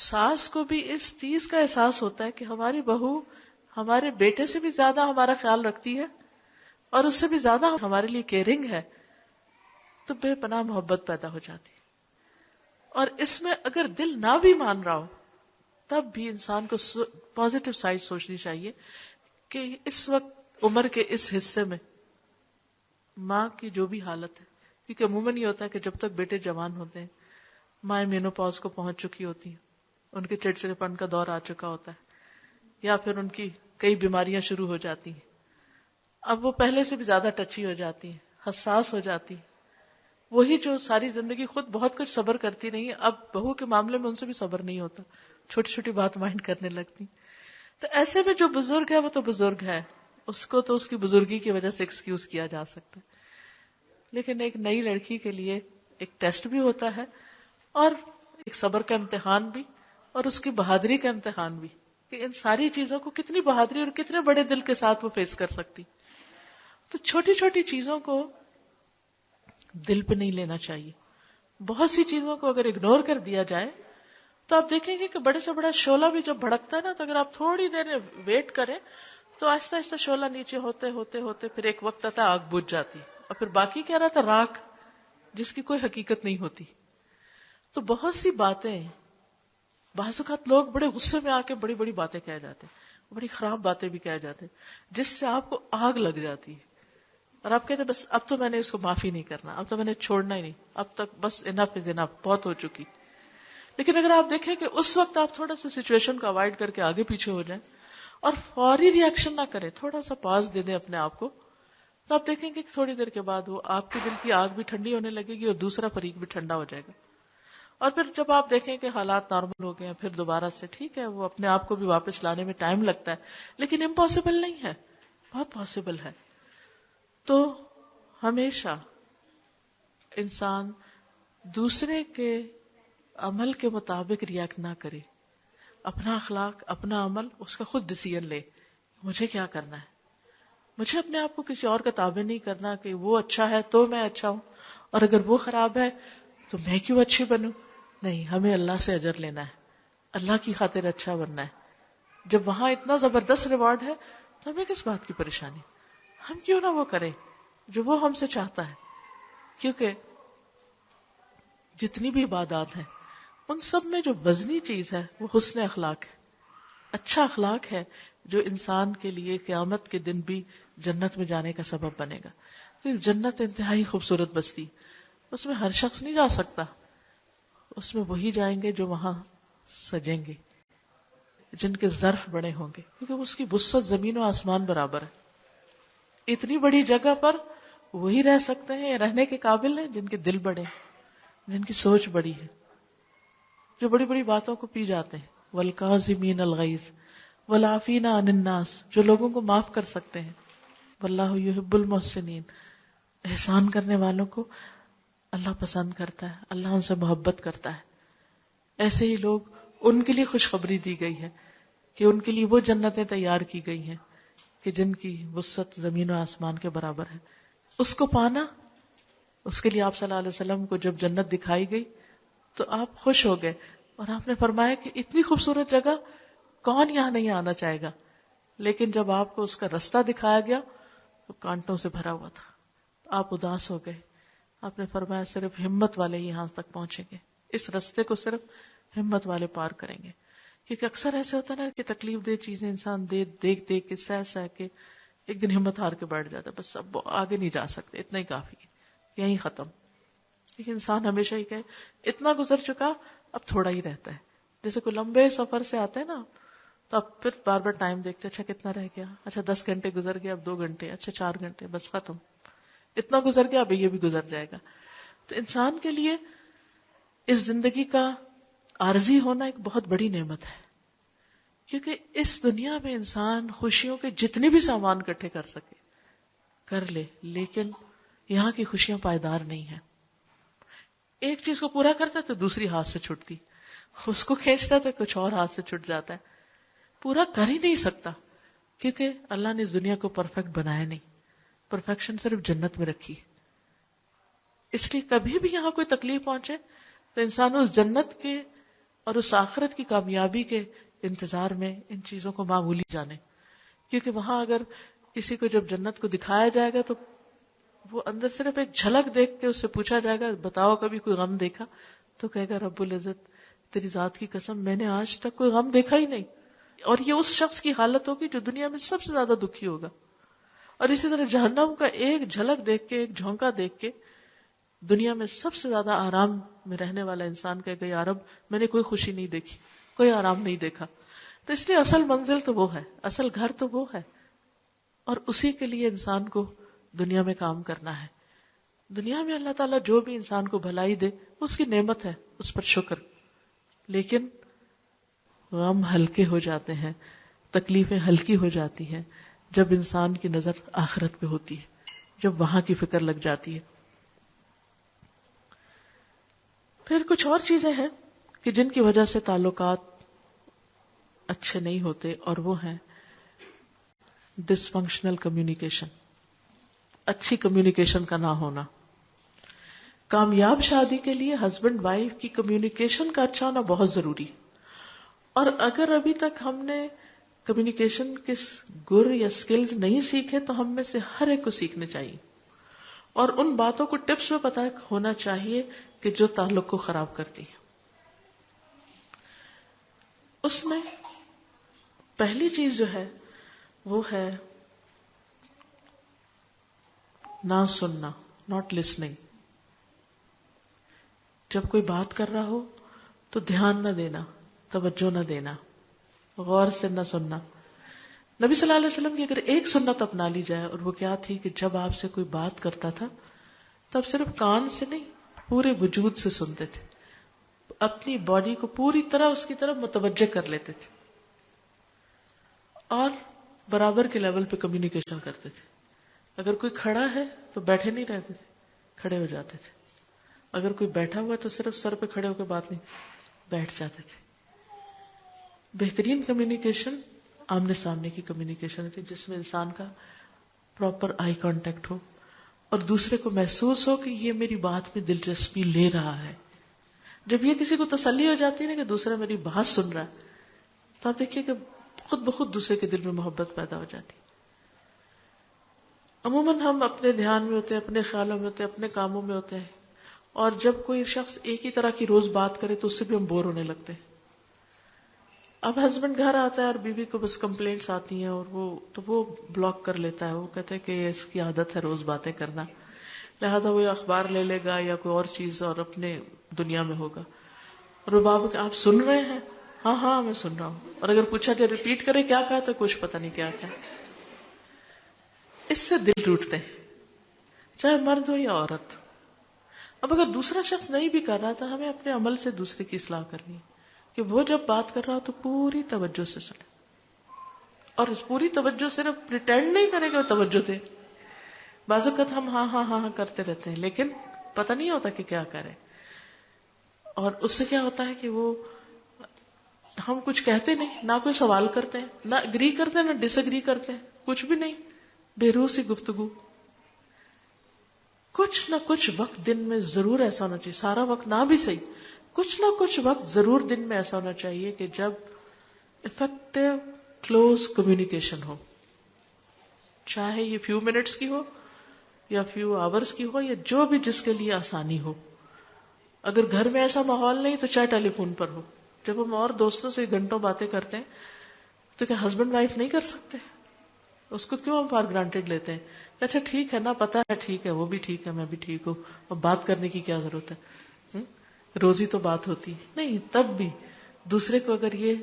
ساس کو بھی اس چیز کا احساس ہوتا ہے کہ ہماری بہو ہمارے بیٹے سے بھی زیادہ ہمارا خیال رکھتی ہے اور اس سے بھی زیادہ ہمارے لیے کیئرنگ ہے، تو بے پناہ محبت پیدا ہو جاتی ہے۔ اور اس میں اگر دل نہ بھی مان رہا ہو تب بھی انسان کو پازیٹیو سائڈ سوچنی چاہیے کہ اس وقت عمر کے اس حصے میں ماں کی جو بھی حالت ہے، کیونکہ عموماً یہ ہوتا ہے کہ جب تک بیٹے جوان ہوتے ہیں مائیں مینوپاز کو پہنچ چکی ہوتی ہیں، ان کے چڑچڑے پن کا دور آ چکا ہوتا ہے یا پھر ان کی کئی بیماریاں شروع ہو جاتی ہیں، اب وہ پہلے سے بھی زیادہ ٹچی ہو جاتی ہیں، حساس ہو جاتی ہیں، وہی جو ساری زندگی خود بہت کچھ صبر کرتی نہیں، اب بہو کے معاملے میں ان سے بھی صبر نہیں ہوتا، چھوٹی چھوٹی بات مائنڈ کرنے لگتی۔ تو ایسے میں جو بزرگ ہے وہ تو بزرگ ہے، اس کو تو اس کی بزرگی کی وجہ سے ایکسکیوز کیا جا سکتا ہے، لیکن ایک نئی لڑکی کے لیے ایک ٹیسٹ بھی ہوتا ہے اور ایک صبر کا امتحان بھی اور اس کی بہادری کا امتحان بھی، کہ ان ساری چیزوں کو کتنی بہادری اور کتنے بڑے دل کے ساتھ وہ فیس کر سکتی۔ تو چھوٹی چھوٹی چیزوں کو دل پہ نہیں لینا چاہیے، بہت سی چیزوں کو اگر اگنور کر دیا جائے تو آپ دیکھیں گے کہ بڑے سے بڑا شعلہ بھی جب بھڑکتا ہے نا، تو اگر آپ تھوڑی دیر ویٹ کریں تو آہستہ آہستہ شعلہ نیچے ہوتے ہوتے ہوتے پھر ایک وقت آتا ہے آگ بجھ جاتی، اور پھر باقی کیا رہتا، راکھ، جس کی کوئی حقیقت نہیں ہوتی۔ تو بہت سی باتیں، بعض اوقات لوگ بڑے غصے میں آ کے بڑی بڑی باتیں کہہ جاتے ہیں، بڑی خراب باتیں بھی کہہ جاتے ہیں جس سے آپ کو آگ لگ جاتی ہے، اور آپ کہتے ہیں بس اب تو میں نے اس کو معافی نہیں کرنا، اب تو میں نے چھوڑنا ہی نہیں، اب تک بس انف از انف، بہت ہو چکی۔ لیکن اگر آپ دیکھیں کہ اس وقت آپ تھوڑا سا سچویشن کو اوائڈ کر کے آگے پیچھے ہو جائیں اور فوری ری ایکشن نہ کریں، تھوڑا سا پاز دے دیں اپنے آپ کو، تو آپ دیکھیں گے کہ تھوڑی دیر کے بعد وہ آپ کے دل کی آگ بھی ٹھنڈی ہونے لگے گی اور دوسرا فریق بھی ٹھنڈا ہو جائے گا، اور پھر جب آپ دیکھیں کہ حالات نارمل ہو گئے ہیں پھر دوبارہ سے ٹھیک ہے، وہ اپنے آپ کو بھی واپس لانے میں ٹائم لگتا ہے لیکن امپاسبل نہیں ہے، بہت پاسبل ہے۔ تو ہمیشہ انسان دوسرے کے عمل کے مطابق ریاکٹ نہ کرے، اپنا اخلاق، اپنا عمل، اس کا خود ڈیسیژن لے، مجھے کیا کرنا ہے، مجھے اپنے آپ کو کسی اور کا تابع نہیں کرنا کہ وہ اچھا ہے تو میں اچھا ہوں اور اگر وہ خراب ہے تو میں کیوں اچھی بنوں۔ نہیں، ہمیں اللہ سے اجر لینا ہے، اللہ کی خاطر اچھا بننا ہے۔ جب وہاں اتنا زبردست ریوارڈ ہے تو ہمیں کس بات کی پریشانی، ہم کیوں نہ وہ کریں جو وہ ہم سے چاہتا ہے، کیونکہ جتنی بھی عبادات ہیں ان سب میں جو وزنی چیز ہے وہ حسن اخلاق ہے، اچھا اخلاق ہے جو انسان کے لیے قیامت کے دن بھی جنت میں جانے کا سبب بنے گا، کیونکہ جنت انتہائی خوبصورت بستی، اس میں ہر شخص نہیں جا سکتا، اس میں وہی جائیں گے جو وہاں سجیں گے، جن کے ظرف بڑے ہوں گے، کیونکہ اس کی وسعت زمین و آسمان برابر ہے۔ اتنی بڑی جگہ پر وہی رہ سکتے ہیں، رہنے کے قابل ہیں جن کے دل بڑے، جن کی سوچ بڑی ہے، جو بڑی بڑی باتوں کو پی جاتے ہیں۔ والکاظمین الغیظ والعافین عن الناس، جو لوگوں کو معاف کر سکتے ہیں۔ واللہ یحب المحسنین، احسان کرنے والوں کو اللہ پسند کرتا ہے، اللہ ان سے محبت کرتا ہے. ایسے ہی لوگ، ان کے لیے خوشخبری دی گئی ہے کہ ان کے لیے وہ جنتیں تیار کی گئی ہیں کہ جن کی وسعت زمین و آسمان کے برابر ہے. اس کو پانا، اس کے لیے آپ صلی اللہ علیہ وسلم کو جب جنت دکھائی گئی تو آپ خوش ہو گئے، اور آپ نے فرمایا کہ اتنی خوبصورت جگہ کون یہاں نہیں آنا چاہے گا. لیکن جب آپ کو اس کا رستہ دکھایا گیا تو کانٹوں سے بھرا ہوا تھا، آپ اداس ہو گئے. آپ نے فرمایا صرف ہمت والے یہاں تک پہنچیں گے، اس رستے کو صرف ہمت والے پار کریں گے. کیونکہ اکثر ایسے ہوتا ہے نا کہ تکلیف دہ چیزیں انسان دیکھ کے سہ کے ایک دن ہمت ہار کے بیٹھ جاتا ہے، بس اب آگے نہیں جا سکتے، اتنا ہی کافی ہے، یہیں ختم. لیکن انسان ہمیشہ ہی کہے اتنا گزر چکا، اب تھوڑا ہی رہتا ہے. جیسے کوئی لمبے سفر سے آتے ہیں نا، تو اب پھر بار بار ٹائم دیکھتے، اچھا کتنا رہ گیا، اچھا 10 گھنٹے گزر گیا، اب 2 گھنٹے، اچھا 4 گھنٹے، بس ختم، اتنا گزر گیا، اب یہ بھی گزر جائے گا. تو انسان کے لیے اس زندگی کا عارضی ہونا ایک بہت بڑی نعمت ہے، کیونکہ اس دنیا میں انسان خوشیوں کے جتنے بھی سامان اکٹھے کر سکے کر لے، لیکن یہاں کی خوشیاں پائیدار نہیں ہیں. ایک چیز کو پورا کرتا ہے تو دوسری ہاتھ سے چھٹتی، اس کو کھینچتا ہے تو کچھ اور ہاتھ سے چھٹ جاتا ہے. پورا کر ہی نہیں سکتا، کیونکہ اللہ نے اس دنیا کو پرفیکٹ بنایا نہیں، پرفیکشن صرف جنت میں رکھی ہے. اس لیے کبھی بھی یہاں کوئی تکلیف پہنچے تو انسان اس جنت کے اور اس آخرت کی کامیابی کے انتظار میں ان چیزوں کو معمولی جانے. کیونکہ وہاں اگر کسی کو جب جنت کو دکھایا جائے گا تو وہ اندر صرف ایک جھلک دیکھ کے اس سے پوچھا جائے گا بتاؤ کبھی کوئی غم دیکھا، تو کہے گا رب العزت تیری ذات کی قسم میں نے آج تک کوئی غم دیکھا ہی نہیں. اور یہ اس شخص کی حالت ہوگی جو دنیا میں سب سے زیادہ دکھی ہوگا. اور اسی طرح جہنم کا ایک جھلک دیکھ کے، ایک جھونکا دیکھ کے دنیا میں سب سے زیادہ آرام میں رہنے والا انسان کہے گا یا رب میں نے کوئی خوشی نہیں دیکھی، کوئی آرام نہیں دیکھا. تو اس لیے اصل منزل تو وہ ہے، اصل گھر تو وہ ہے، اور اسی کے لیے انسان کو دنیا میں کام کرنا ہے. دنیا میں اللہ تعالیٰ جو بھی انسان کو بھلائی دے اس کی نعمت ہے، اس پر شکر. لیکن غم ہلکے ہو جاتے ہیں، تکلیفیں ہلکی ہو جاتی ہیں جب انسان کی نظر آخرت پہ ہوتی ہے، جب وہاں کی فکر لگ جاتی ہے. پھر کچھ اور چیزیں ہیں کہ جن کی وجہ سے تعلقات اچھے نہیں ہوتے، اور وہ ہیں ڈس فنکشنل کمیونیکیشن، اچھی کمیونیکیشن کا نہ ہونا. کامیاب شادی کے لیے ہسبینڈ وائف کی کمیونیکیشن کا اچھا ہونا بہت ضروری. اور اگر ابھی تک ہم نے کمیونیکیشن کے گر یا سکلز نہیں سیکھے تو ہم میں سے ہر ایک کو سیکھنے چاہیے، اور ان باتوں کو ٹپس میں پتہ ہونا چاہیے کہ جو تعلق کو خراب کرتی ہے. اس میں پہلی چیز جو ہے وہ ہے نہ سننا، ناٹ لسننگ. جب کوئی بات کر رہا ہو تو دھیان نہ دینا، توجہ نہ دینا، غور سے نہ سننا. نبی صلی اللہ علیہ وسلم کی اگر ایک سنت اپنا لی جائے، اور وہ کیا تھی کہ جب آپ سے کوئی بات کرتا تھا تب صرف کان سے نہیں پورے وجود سے سنتے تھے، اپنی باڈی کو پوری طرح اس کی طرف متوجہ کر لیتے تھے، اور برابر کے لیول پہ کمیونیکیشن کرتے تھے. اگر کوئی کھڑا ہے تو بیٹھے نہیں رہتے تھے، کھڑے ہو جاتے تھے. اگر کوئی بیٹھا ہوا تو صرف سر پہ کھڑے ہو کے بات نہیں، بیٹھ جاتے تھے. بہترین کمیونیکیشن آمنے سامنے کی کمیونیکیشن تھی، جس میں انسان کا پراپر آئی کانٹیکٹ ہو اور دوسرے کو محسوس ہو کہ یہ میری بات میں دلچسپی لے رہا ہے. جب یہ کسی کو تسلی ہو جاتی ہے نا کہ دوسرا میری بات سن رہا ہے، تو آپ دیکھیے کہ خود بخود دوسرے کے دل میں محبت پیدا ہو جاتی. عموماً ہم اپنے دھیان میں ہوتے ہیں، اپنے خیالوں میں ہوتے ہیں، اپنے کاموں میں ہوتے ہیں، اور جب کوئی شخص ایک ہی طرح کی روز بات کرے تو اس سے بھی ہم بور ہونے لگتے ہیں. اب ہسبینڈ گھر آتا ہے اور بیوی کو بس کمپلینٹس آتی ہیں، اور وہ بلاک کر لیتا ہے. وہ کہتے ہیں کہ اس کی عادت ہے روز باتیں کرنا، لہذا وہ اخبار لے لے گا یا کوئی اور چیز اور اپنے دنیا میں ہوگا. اور وہ بابا کہ آپ سن رہے ہیں؟ ہاں ہاں میں سن رہا ہوں. اور اگر پوچھا جائے ریپیٹ کرے کیا کہا تو کچھ پتہ نہیں کیا کہا. اس سے دل ٹوٹتے ہیں، چاہے مرد ہو یا عورت. اب اگر دوسرا شخص نہیں بھی کر رہا تو ہمیں اپنے عمل سے دوسرے کی اصلاح کرنی ہے کہ وہ جب بات کر رہا ہو تو پوری توجہ سے سنے، اور اس پوری توجہ صرف پریٹینڈ نہیں کرے گا توجہ دے، بعض اوقات ہم ہاں ہاں ہاں ہاں کرتے رہتے ہیں لیکن پتہ نہیں ہوتا کہ کیا کریں. اور اس سے کیا ہوتا ہے کہ وہ ہم کچھ کہتے نہیں, نہ کوئی سوال کرتے ہیں, نہ اگری کرتے ہیں, نہ ڈس اگری کرتے ہیں, کچھ بھی نہیں, بے روح سی گفتگو. کچھ نہ کچھ وقت دن میں ضرور ایسا ہونا چاہیے, سارا وقت نہ بھی صحیح, کچھ نہ کچھ وقت ضرور دن میں ایسا ہونا چاہیے کہ جب افیکٹو کلوز کمیونیکیشن ہو, چاہے یہ فیو منٹس کی ہو یا فیو آورز کی ہو یا جو بھی جس کے لیے آسانی ہو. اگر گھر میں ایسا ماحول نہیں تو چاہے ٹیلی فون پر ہو. جب ہم اور دوستوں سے گھنٹوں باتیں کرتے ہیں تو کیا ہسبینڈ وائف نہیں کر سکتے؟ اس کو کیوں ہم فار گرانٹیڈ لیتے ہیں؟ اچھا ٹھیک ہے نا, پتا ہے ٹھیک ہے, وہ بھی ٹھیک ہے, میں بھی ٹھیک ہوں, اب بات کرنے کی کیا ضرورت ہے, روزی تو بات ہوتی نہیں. تب بھی دوسرے کو اگر یہ,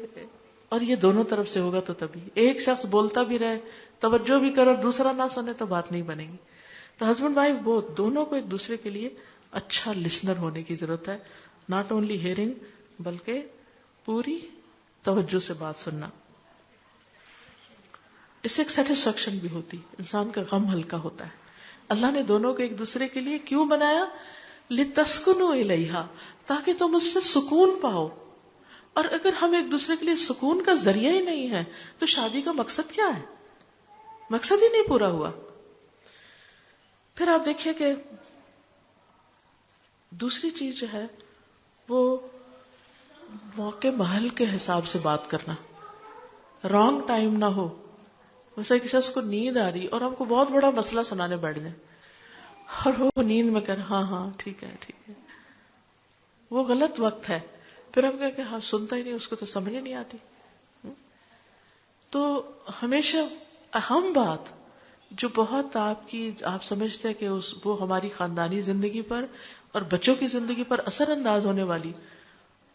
اور یہ دونوں طرف سے ہوگا تو تبھی, ایک شخص بولتا بھی رہے, توجہ بھی کرے اور دوسرا نہ سنے تو بات نہیں بنے گی. تو ہسبینڈ وائف بہت دونوں کو ایک دوسرے کے لیے اچھا لسنر ہونے کی ضرورت ہے, ناٹ اونلی ہیئرنگ بلکہ پوری توجہ سے بات سننا. اس سے ایک سیٹسفیکشن بھی ہوتی, انسان کا غم ہلکا ہوتا ہے. اللہ نے دونوں کو ایک دوسرے کے لیے کیوں بنایا؟ لِتَسْكُنُوا إِلَيْهَا, تاکہ تم اس سے سکون پاؤ. اور اگر ہم ایک دوسرے کے لیے سکون کا ذریعہ ہی نہیں ہے تو شادی کا مقصد کیا ہے؟ مقصد ہی نہیں پورا ہوا. پھر آپ دیکھیے کہ دوسری چیز جو ہے وہ موقع محل کے حساب سے بات کرنا, رانگ ٹائم نہ ہو. ویسے کسی شخص کو نیند آ رہی اور ہم کو بہت بڑا مسئلہ سنانے بیٹھ جائیں اور وہ نیند میں کر ہاں ہاں ٹھیک ہے ٹھیک ہے, وہ غلط وقت ہے. پھر ہم کہیں کہ ہاں سنتا ہی نہیں, اس کو تو سمجھ ہی نہیں آتی. تو ہمیشہ اہم بات جو بہت آپ سمجھتے ہیں کہ وہ ہماری خاندانی زندگی پر اور بچوں کی زندگی پر اثر انداز ہونے والی,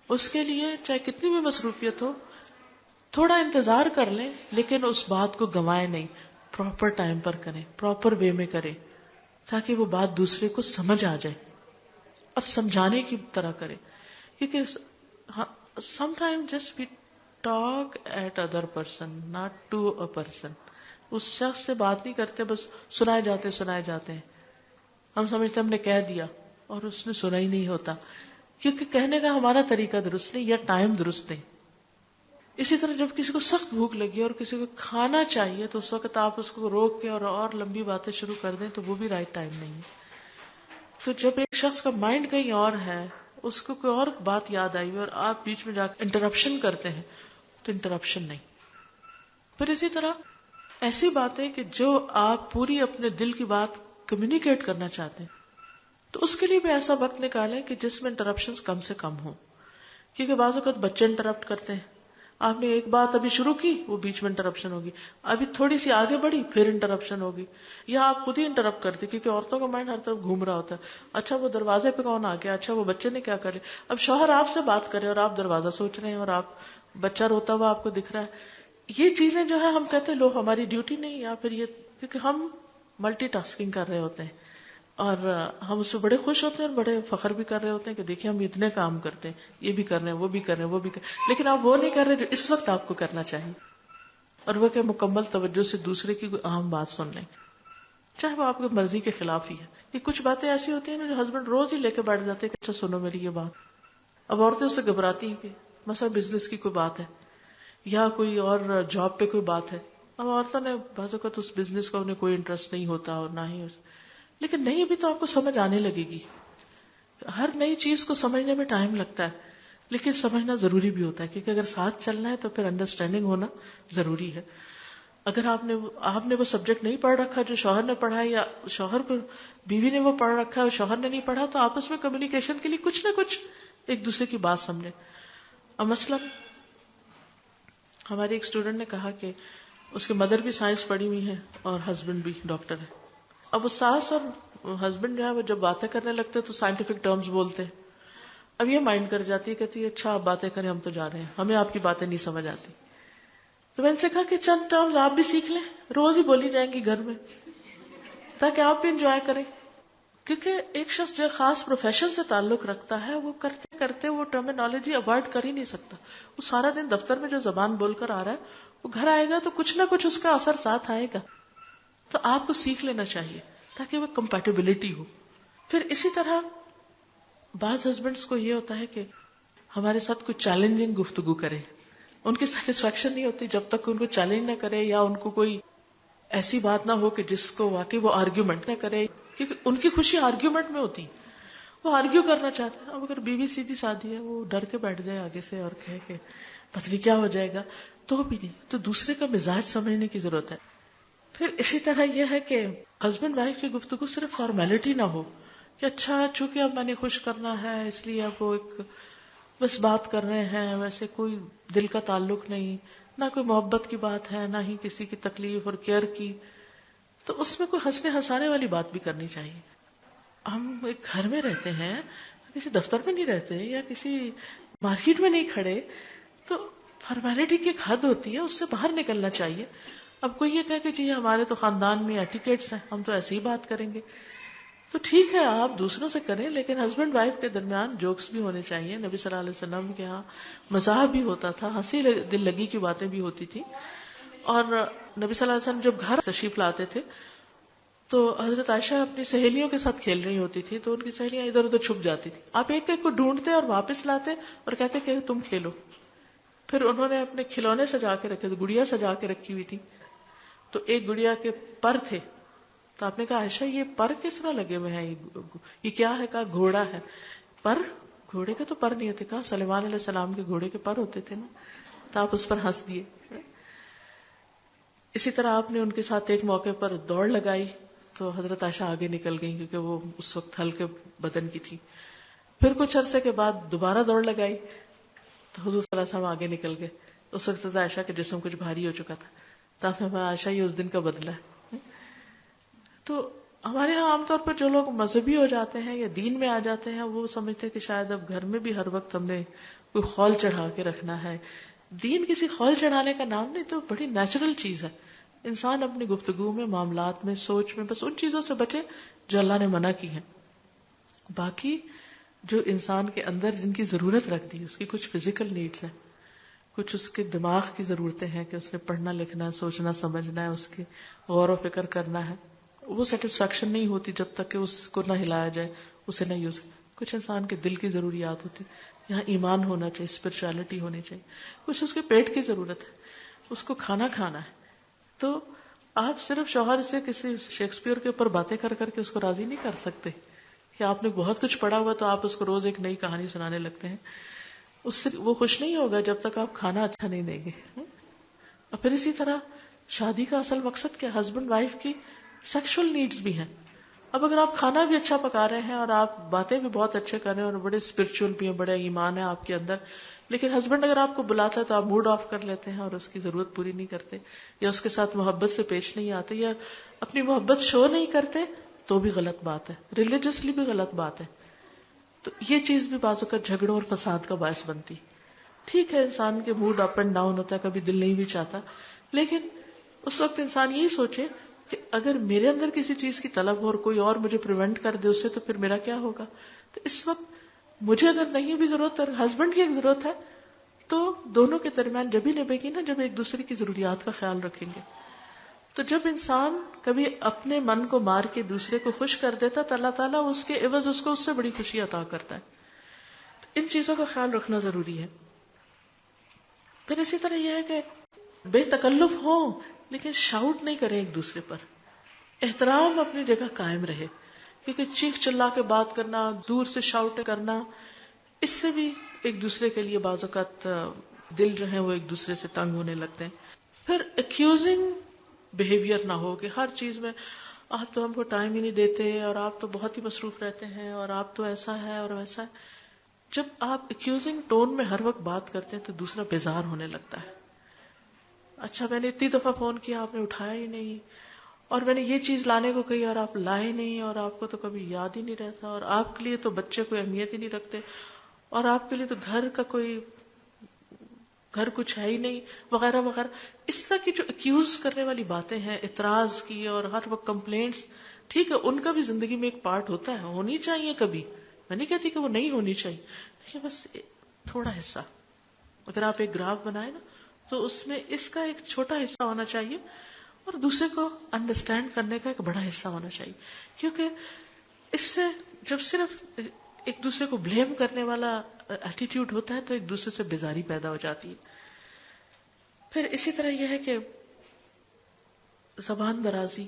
اس کے لیے چاہے کتنی بھی مصروفیت ہو تھوڑا انتظار کر لیں, لیکن اس بات کو گنوائے نہیں, پراپر ٹائم پر کریں, پراپر وے میں کریں, تاکہ وہ بات دوسرے کو سمجھ آ جائے اور سمجھانے کی طرح کریں. کیونکہ some time just we talk at other person not to a person. اس شخص سے بات نہیں کرتے, بس سنائے جاتے ہیں. ہم سمجھتے ہم نے کہہ دیا اور اس نے سنا ہی نہیں ہوتا, کیونکہ کہنے کا ہمارا طریقہ درست نہیں یا ٹائم درست نہیں. اسی طرح جب کسی کو سخت بھوک لگی اور کسی کو کھانا چاہیے تو اس وقت آپ اس کو روک کے اور لمبی باتیں شروع کر دیں تو وہ بھی رائٹ ٹائم نہیں ہے. تو جب ایک شخص کا مائنڈ کہیں اور ہے, اس کو کوئی اور بات یاد آئی اور آپ بیچ میں جا کے انٹرپشن کرتے ہیں تو انٹرپشن نہیں. پھر اسی طرح ایسی باتیں کہ جو آپ پوری اپنے دل کی بات کمیونیکیٹ کرنا چاہتے ہیں تو اس کے لیے بھی ایسا وقت نکالیں کہ جس میں انٹرپشن کم سے کم ہوں. کیونکہ بعض اوقات بچے انٹرپٹ کرتے ہیں, آپ نے ایک بات ابھی شروع کی, وہ بیچ میں انٹرپشن ہوگی, ابھی تھوڑی سی آگے بڑھی پھر انٹرپشن ہوگی, یا آپ خود ہی انٹرپٹ کرتے کیونکہ عورتوں کا مائنڈ ہر طرف گھوم رہا ہوتا ہے. اچھا وہ دروازے پہ کون آ گیا, اچھا وہ بچے نے کیا کر لیا. اب شوہر آپ سے بات کرے اور آپ دروازہ سوچ رہے ہیں اور آپ بچہ روتا ہوا آپ کو دکھ رہا ہے. یہ چیزیں جو ہے ہم کہتے ہیں لو ہماری ڈیوٹی نہیں, یا پھر یہ کیونکہ ہم ملٹی ٹاسکنگ کر رہے ہوتے ہیں اور ہم اس سے بڑے خوش ہوتے ہیں اور بڑے فخر بھی کر رہے ہوتے ہیں کہ دیکھیں ہم اتنے کام کرتے ہیں, یہ بھی کر رہے ہیں, وہ بھی کر رہے ہیں, وہ بھی کر رہے ہیں, لیکن آپ وہ نہیں کر رہے جو اس وقت آپ کو کرنا چاہیے. اور وہ کہ مکمل توجہ سے دوسرے کی کوئی اہم بات سن لیں, چاہے وہ آپ کی مرضی کے خلاف ہی ہے. یہ کچھ باتیں ایسی ہوتی ہیں جو ہسبینڈ روز ہی لے کے بیٹھ جاتے ہیں کہ اچھا سنو میری یہ بات. اب عورتیں اس سے گھبراتی ہیں کہ مثلا بزنس کی کوئی بات ہے یا کوئی اور جاب پہ کوئی بات ہے. اب عورتوں نے بعض اوقات اس بزنس کا انہیں کوئی انٹرسٹ نہیں ہوتا اور نہ ہی لیکن نہیں بھی تو آپ کو سمجھ آنے لگے گی. ہر نئی چیز کو سمجھنے میں ٹائم لگتا ہے لیکن سمجھنا ضروری بھی ہوتا ہے, کیونکہ اگر ساتھ چلنا ہے تو پھر انڈرسٹینڈنگ ہونا ضروری ہے. اگر آپ نے وہ سبجیکٹ نہیں پڑھ رکھا جو شوہر نے پڑھا ہے, یا شوہر کو بیوی نے وہ پڑھ رکھا ہے اور شوہر نے نہیں پڑھا, تو آپس میں کمیونیکیشن کے لیے کچھ نہ کچھ ایک دوسرے کی بات سمجھیں. اب مثلا ہماری ایک اسٹوڈنٹ نے کہا کہ اس کے مدر بھی سائنس پڑھی ہوئی ہے اور ہسبینڈ بھی ڈاکٹر ہے. اب وہ ساس اور ہسبینڈ جو ہے وہ جب باتیں کرنے لگتے تو سائنٹیفک ٹرمز بولتے. اب یہ مائنڈ کر جاتی ہے, کہتی ہے اچھا آپ باتیں کریں, ہم تو جا رہے ہیں, ہمیں آپ کی باتیں نہیں سمجھ آتی. تو میں ان سے کہا کہ چند ٹرمز آپ بھی سیکھ لیں, روز ہی بولی جائیں گی گھر میں, تاکہ آپ بھی انجوائے کریں. کیونکہ ایک شخص جو خاص پروفیشن سے تعلق رکھتا ہے وہ کرتے کرتے وہ ٹرمینالوجی اوائڈ کر ہی نہیں سکتا. وہ سارا دن دفتر میں جو زبان بول کر آ رہا ہے وہ گھر آئے گا تو کچھ نہ کچھ اس کا اثر ساتھ آئے گا. تو آپ کو سیکھ لینا چاہیے. تاکہ وہ کمپیٹیبلٹی ہو. پھر اسی طرح بعض ہسبینڈس کو یہ ہوتا ہے کہ ہمارے ساتھ کوئی چیلنجنگ گفتگو کرے. ان کی سیٹسفیکشن نہیں ہوتی جب تک ان کو چیلنج نہ کرے یا ان کو کوئی ایسی بات نہ ہو کہ جس کو واقعی وہ آرگیومنٹ نہ کرے، کیونکہ ان کی خوشی آرگیومنٹ میں ہوتی. وہ آرگیو کرنا چاہتے ہیں. اب اگر بیوی سیدھی سادھی ہے، وہ ڈر کے بیٹھ جائے آگے سے اور کہے کہ پتہ نہیں کیا ہو جائے گا، تو بھی نہیں. تو دوسرے کا مزاج سمجھنے کی ضرورت ہے. پھر اسی طرح یہ ہے کہ ہسبینڈ وائف کی گفتگو صرف فارمیلٹی نہ ہو کہ اچھا چونکہ اب میں نے خوش کرنا ہے اس لیے اب وہ ایک بس بات کر رہے ہیں، ویسے کوئی دل کا تعلق نہیں، نہ کوئی محبت کی بات ہے، نہ ہی کسی کی تکلیف اور کیئر کی. تو اس میں کوئی ہنسنے ہنسانے والی بات بھی کرنی چاہیے. ہم ایک گھر میں رہتے ہیں، کسی دفتر میں نہیں رہتے یا کسی مارکیٹ میں نہیں کھڑے، تو فارمیلٹی کی ایک حد ہوتی ہے، اس سے باہر نکلنا چاہیے. اب کوئی یہ کہے کہ جی ہمارے تو خاندان میں ایٹیکیٹس ہیں، ہم تو ایسے ہی بات کریں گے، تو ٹھیک ہے آپ دوسروں سے کریں، لیکن ہسبینڈ وائف کے درمیان جوکس بھی ہونے چاہیے. نبی صلی اللہ علیہ وسلم کے ہاں مزاح بھی ہوتا تھا، ہنسی دل لگی کی باتیں بھی ہوتی تھی. اور نبی صلی اللہ علیہ وسلم جب گھر تشریف لاتے تھے تو حضرت عائشہ اپنی سہیلیوں کے ساتھ کھیل رہی ہوتی تھی، تو ان کی سہیلیاں ادھر ادھر چھپ جاتی تھی. آپ ایک ایک کو ڈھونڈتے اور واپس لاتے اور کہتے کہ تم کھیلو. پھر انہوں نے اپنے کھلونے سجا کے رکھے تھے، گڑیا سجا کے رکھی ہوئی تھی، تو ایک گڑیا کے پر تھے. تو آپ نے کہا عائشہ یہ پر کس طرح لگے ہوئے ہیں، یہ کیا ہے؟ کہا گھوڑا ہے. پر؟ گھوڑے کے تو پر نہیں ہوتے. کہا سلیمان علیہ السلام کے گھوڑے کے پر ہوتے تھے نا. تو آپ اس پر ہنس دیے. اسی طرح آپ نے ان کے ساتھ ایک موقع پر دوڑ لگائی تو حضرت عائشہ آگے نکل گئی کیونکہ وہ اس وقت ہلکے بدن کی تھی. پھر کچھ عرصے کے بعد دوبارہ دوڑ لگائی تو حضور صلی اللہ علیہ وسلم آگے نکل گئے. اس وقت حضرت عائشہ کے جسم کچھ بھاری ہو چکا تھا. تو آپ نے عائشہ یہ اس دن کا بدلہ ہے. تو ہمارے یہاں عام طور پر جو لوگ مذہبی ہو جاتے ہیں یا دین میں آ جاتے ہیں وہ سمجھتے ہیں کہ شاید اب گھر میں بھی ہر وقت ہم نے کوئی خول چڑھا کے رکھنا ہے. دین کسی خول چڑھانے کا نام نہیں، تو بڑی نیچرل چیز ہے. انسان اپنی گفتگو میں، معاملات میں، سوچ میں بس ان چیزوں سے بچے جو اللہ نے منع کی ہیں. باقی جو انسان کے اندر جن کی ضرورت رکھتی ہے، اس کی کچھ فزیکل نیڈز ہیں، کچھ اس کے دماغ کی ضرورتیں ہیں کہ اس نے پڑھنا لکھنا ہے، سوچنا سمجھنا ہے، اس کے غور و فکر کرنا ہے. وہ سیٹسفیکشن نہیں ہوتی جب تک کہ اس کو نہ ہلایا جائے، اسے نہ یوز. کچھ انسان کے دل کی ضروریات ہوتی، یہاں ایمان ہونا چاہیے، اسپرچویلٹی ہونی چاہیے. کچھ اس کے پیٹ کی ضرورت ہے، اس کو کھانا کھانا ہے. تو آپ صرف شوہر سے کسی شیکسپیئر کے اوپر باتیں کر کر کے اس کو راضی نہیں کر سکتے کہ آپ نے بہت کچھ پڑھا ہوا تو آپ اس کو روز ایک نئی کہانی سنانے لگتے ہیں. اس سے وہ خوش نہیں ہوگا جب تک آپ کھانا اچھا نہیں دیں گے. اور پھر اسی طرح شادی کا اصل مقصد کیا؟ ہسبینڈ وائف کی سیکشل نیڈز بھی ہیں. اب اگر آپ کھانا بھی اچھا پکا رہے ہیں اور آپ باتیں بھی بہت اچھے کر رہے ہیں اور بڑے اسپرچل بھی ہیں، بڑے ایمان ہے آپ کے اندر، لیکن ہسبینڈ اگر آپ کو بلاتا ہے تو آپ موڈ آف کر لیتے ہیں اور اس کی ضرورت پوری نہیں کرتے، یا اس کے ساتھ محبت سے پیش نہیں آتے، یا اپنی محبت شو نہیں کرتے، تو بھی غلط بات ہے، ریلیجسلی بھی غلط بات ہے. تو یہ چیز بھی بعض اوقات جھگڑوں اور فساد کا باعث بنتی. ٹھیک ہے انسان کے موڈ اپ اینڈ ڈاؤن ہوتا ہے، کبھی دل نہیں بھی چاہتا، لیکن اس وقت انسان یہی سوچے کہ اگر میرے اندر کسی چیز کی طلب ہو اور کوئی اور مجھے پریونٹ کر دے اس سے، تو پھر میرا کیا ہوگا؟ تو اس وقت مجھے اگر نہیں بھی ضرورت اور ہسبینڈ کی ایک ضرورت ہے تو دونوں کے درمیان جب ہی نبھے گی نا جب ایک دوسرے کی ضروریات کا خیال رکھیں گے. تو جب انسان کبھی اپنے من کو مار کے دوسرے کو خوش کر دیتا تو اللہ تعالیٰ اس کے عوض اس کو اس سے بڑی خوشی عطا کرتا ہے. تو ان چیزوں کا خیال رکھنا ضروری ہے. پھر اسی طرح یہ ہے کہ بے تکلف ہو لیکن شاؤٹ نہیں کریں ایک دوسرے پر. احترام اپنی جگہ قائم رہے، کیونکہ چیخ چلا کے بات کرنا، دور سے شاؤٹ کرنا، اس سے بھی ایک دوسرے کے لیے بعض اوقات دل جو ہے وہ ایک دوسرے سے تنگ ہونے لگتے ہیں. پھر ایکیوزنگ بیہیویئر نہ ہو کہ ہر چیز میں آپ تو ہم کو ٹائم ہی نہیں دیتے اور آپ تو بہت ہی مصروف رہتے ہیں اور آپ تو ایسا ہے اور ویسا ہے. جب آپ ایکیوزنگ ٹون میں ہر وقت بات کرتے ہیں تو دوسرا بیزار ہونے لگتا ہے. اچھا میں نے اتنی دفعہ فون کیا آپ نے اٹھایا ہی نہیں، اور میں نے یہ چیز لانے کو کہی اور آپ لائے نہیں، اور آپ کو تو کبھی یاد ہی نہیں رہتا، اور آپ کے لیے تو بچے کوئی اہمیت ہی نہیں رکھتے، اور آپ کے لیے تو گھر کچھ ہے ہی نہیں، وغیرہ وغیرہ. اس طرح کی جو ایکیوز کرنے والی باتیں ہیں، اعتراض کی اور ہر وقت کمپلینٹس، ٹھیک ہے ان کا بھی زندگی میں ایک پارٹ ہوتا ہے، ہونی چاہیے کبھی، میں نہیں کہتی کہ وہ نہیں ہونی چاہیے، لیکن بس تھوڑا حصہ. اگر آپ ایک گراف بنائے نا تو اس میں اس کا ایک چھوٹا حصہ ہونا چاہیے اور دوسرے کو انڈرسٹینڈ کرنے کا ایک بڑا حصہ ہونا چاہیے. کیونکہ اس سے جب صرف ایک دوسرے کو بلیم کرنے والا ایٹیٹیوڈ ہوتا ہے تو ایک دوسرے سے بیزاری پیدا ہو جاتی ہے. پھر اسی طرح یہ ہے کہ زبان درازی،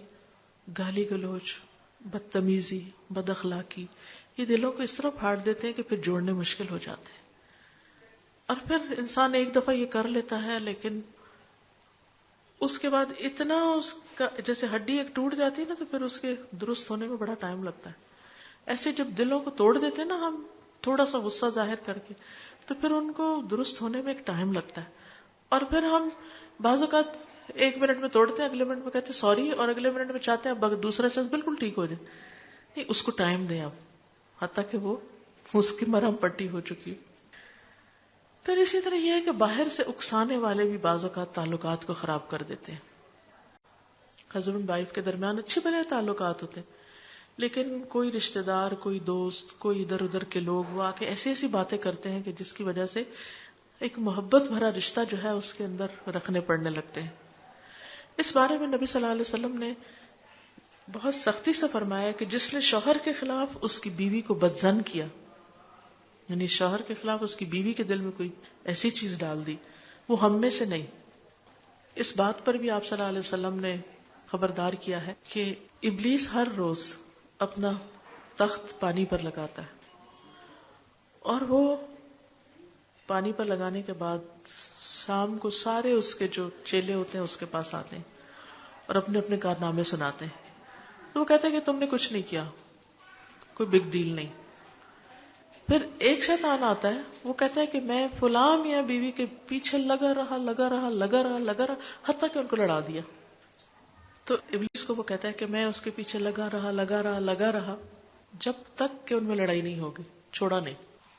گالی گلوچ، بدتمیزی، بد اخلاقی، یہ دلوں کو اس طرح پھاڑ دیتے ہیں کہ پھر جوڑنے مشکل ہو جاتے ہیں. اور پھر انسان ایک دفعہ یہ کر لیتا ہے لیکن اس کے بعد اتنا اس کا جیسے ہڈی ایک ٹوٹ جاتی ہے نا تو پھر اس کے درست ہونے میں بڑا ٹائم لگتا ہے. ایسے جب دلوں کو توڑ دیتے ہیں نا ہم تھوڑا سا غصہ ظاہر کر کے تو پھر ان کو درست ہونے میں ایک ٹائم لگتا ہے. اور پھر ہم بعض اوقات 1 منٹ میں توڑتے ہیں، اگلے منٹ میں کہتے ہیں سوری، اور اگلے منٹ میں چاہتے ہیں اب دوسرا شخص بالکل ٹھیک ہو جائے. نہیں، اس کو ٹائم دیں اب حتیٰ کہ وہ اس کی مرہم پٹی ہو چکی. پھر اسی طرح یہ ہے کہ باہر سے اکسانے والے بھی بعض اوقات تعلقات کو خراب کر دیتے ہیں. ہسبینڈ وائف کے درمیان اچھے بھلے تعلقات ہوتے ہیں لیکن کوئی رشتہ دار، کوئی دوست، کوئی ادھر ادھر کے لوگ وہ آ کے ایسی ایسی باتیں کرتے ہیں کہ جس کی وجہ سے ایک محبت بھرا رشتہ جو ہے اس کے اندر رکھنے پڑنے لگتے ہیں. اس بارے میں نبی صلی اللہ علیہ وسلم نے بہت سختی سے فرمایا کہ جس نے شوہر کے خلاف اس کی بیوی کو بدظن کیا، یعنی شوہر کے خلاف اس کی بیوی کے دل میں کوئی ایسی چیز ڈال دی، وہ ہم میں سے نہیں. اس بات پر بھی آپ صلی اللہ علیہ وسلم نے خبردار کیا ہے کہ ابلیس ہر روز اپنا تخت پانی پر لگاتا ہے اور وہ پانی پر لگانے کے بعد شام کو سارے اس کے جو چیلے ہوتے ہیں اس کے پاس آتے ہیں اور اپنے اپنے کارنامے سناتے ہیں. تو وہ کہتے ہیں کہ تم نے کچھ نہیں کیا، کوئی بگ ڈیل نہیں. پھر ایک شیطان آتا ہے، وہ کہتا ہے کہ میں فلاں میاں بیوی کے پیچھے لگا رہا حتیٰ کہ ان کو لڑا دیا. تو ابلیس کو وہ کہتا ہے کہ میں اس کے پیچھے لگا رہا جب تک کہ ان میں لڑائی نہیں ہوگی، چھوڑا نہیں.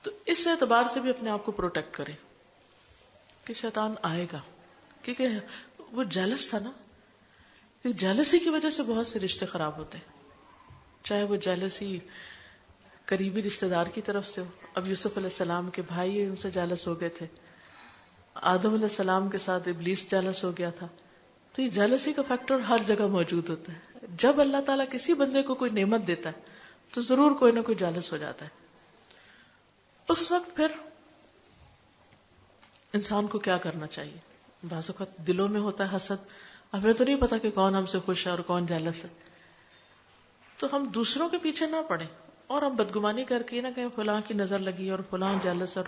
تو اس اعتبار سے بھی اپنے آپ کو پروٹیکٹ کرے کہ شیطان آئے گا، کیونکہ وہ جیلس تھا نا. جیلسی کی وجہ سے بہت سے رشتے خراب ہوتے ہیں، چاہے وہ جیلسی قریبی رشتہ دار کی طرف سے ہو. اب یوسف علیہ السلام کے بھائی ان سے جیلس ہو گئے تھے، آدم علیہ السلام کے ساتھ ابلیس جیلس ہو گیا تھا. تو یہ جیلسی کا فیکٹر ہر جگہ موجود ہوتا ہے. جب اللہ تعالیٰ کسی بندے کو کوئی نعمت دیتا ہے تو ضرور کوئی نہ کوئی جیلس ہو جاتا ہے. اس وقت پھر انسان کو کیا کرنا چاہیے؟ بعض اوقات دلوں میں ہوتا ہے حسد، ہمیں تو نہیں پتا کہ کون ہم سے خوش ہے اور کون جیلس ہے. تو ہم دوسروں کے پیچھے نہ پڑیں اور ہم بدگمانی کر کے نہ کہیں فلاں کی نظر لگی اور فلاں جیلس اور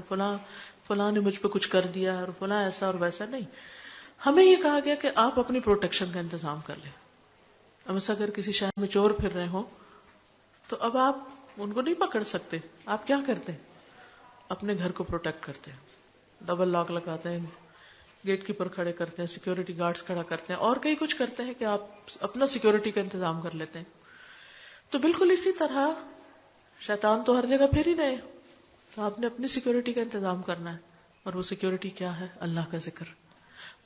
فلاں نے مجھ پہ کچھ کر دیا اور فلاں ایسا اور ویسا. نہیں، ہمیں یہ کہا گیا کہ آپ اپنی پروٹیکشن کا انتظام کر لیں. اب ایسا اگر کسی شہر میں چور پھر رہے ہوں تو اب آپ ان کو نہیں پکڑ سکتے. آپ کیا کرتے ہیں؟ اپنے گھر کو پروٹیکٹ کرتے ہیں، ڈبل لاک لگاتے ہیں، گیٹ کیپر کھڑے کرتے ہیں، سیکیورٹی گارڈز کھڑا کرتے ہیں، اور کئی کچھ کرتے ہیں کہ آپ اپنا سیکیورٹی کا انتظام کر لیتے ہیں. تو بالکل اسی طرح شیطان تو ہر جگہ پھر ہی رہے، تو آپ نے اپنی سیکیورٹی کا انتظام کرنا ہے. اور وہ سیکیورٹی کیا ہے؟ اللہ کا ذکر.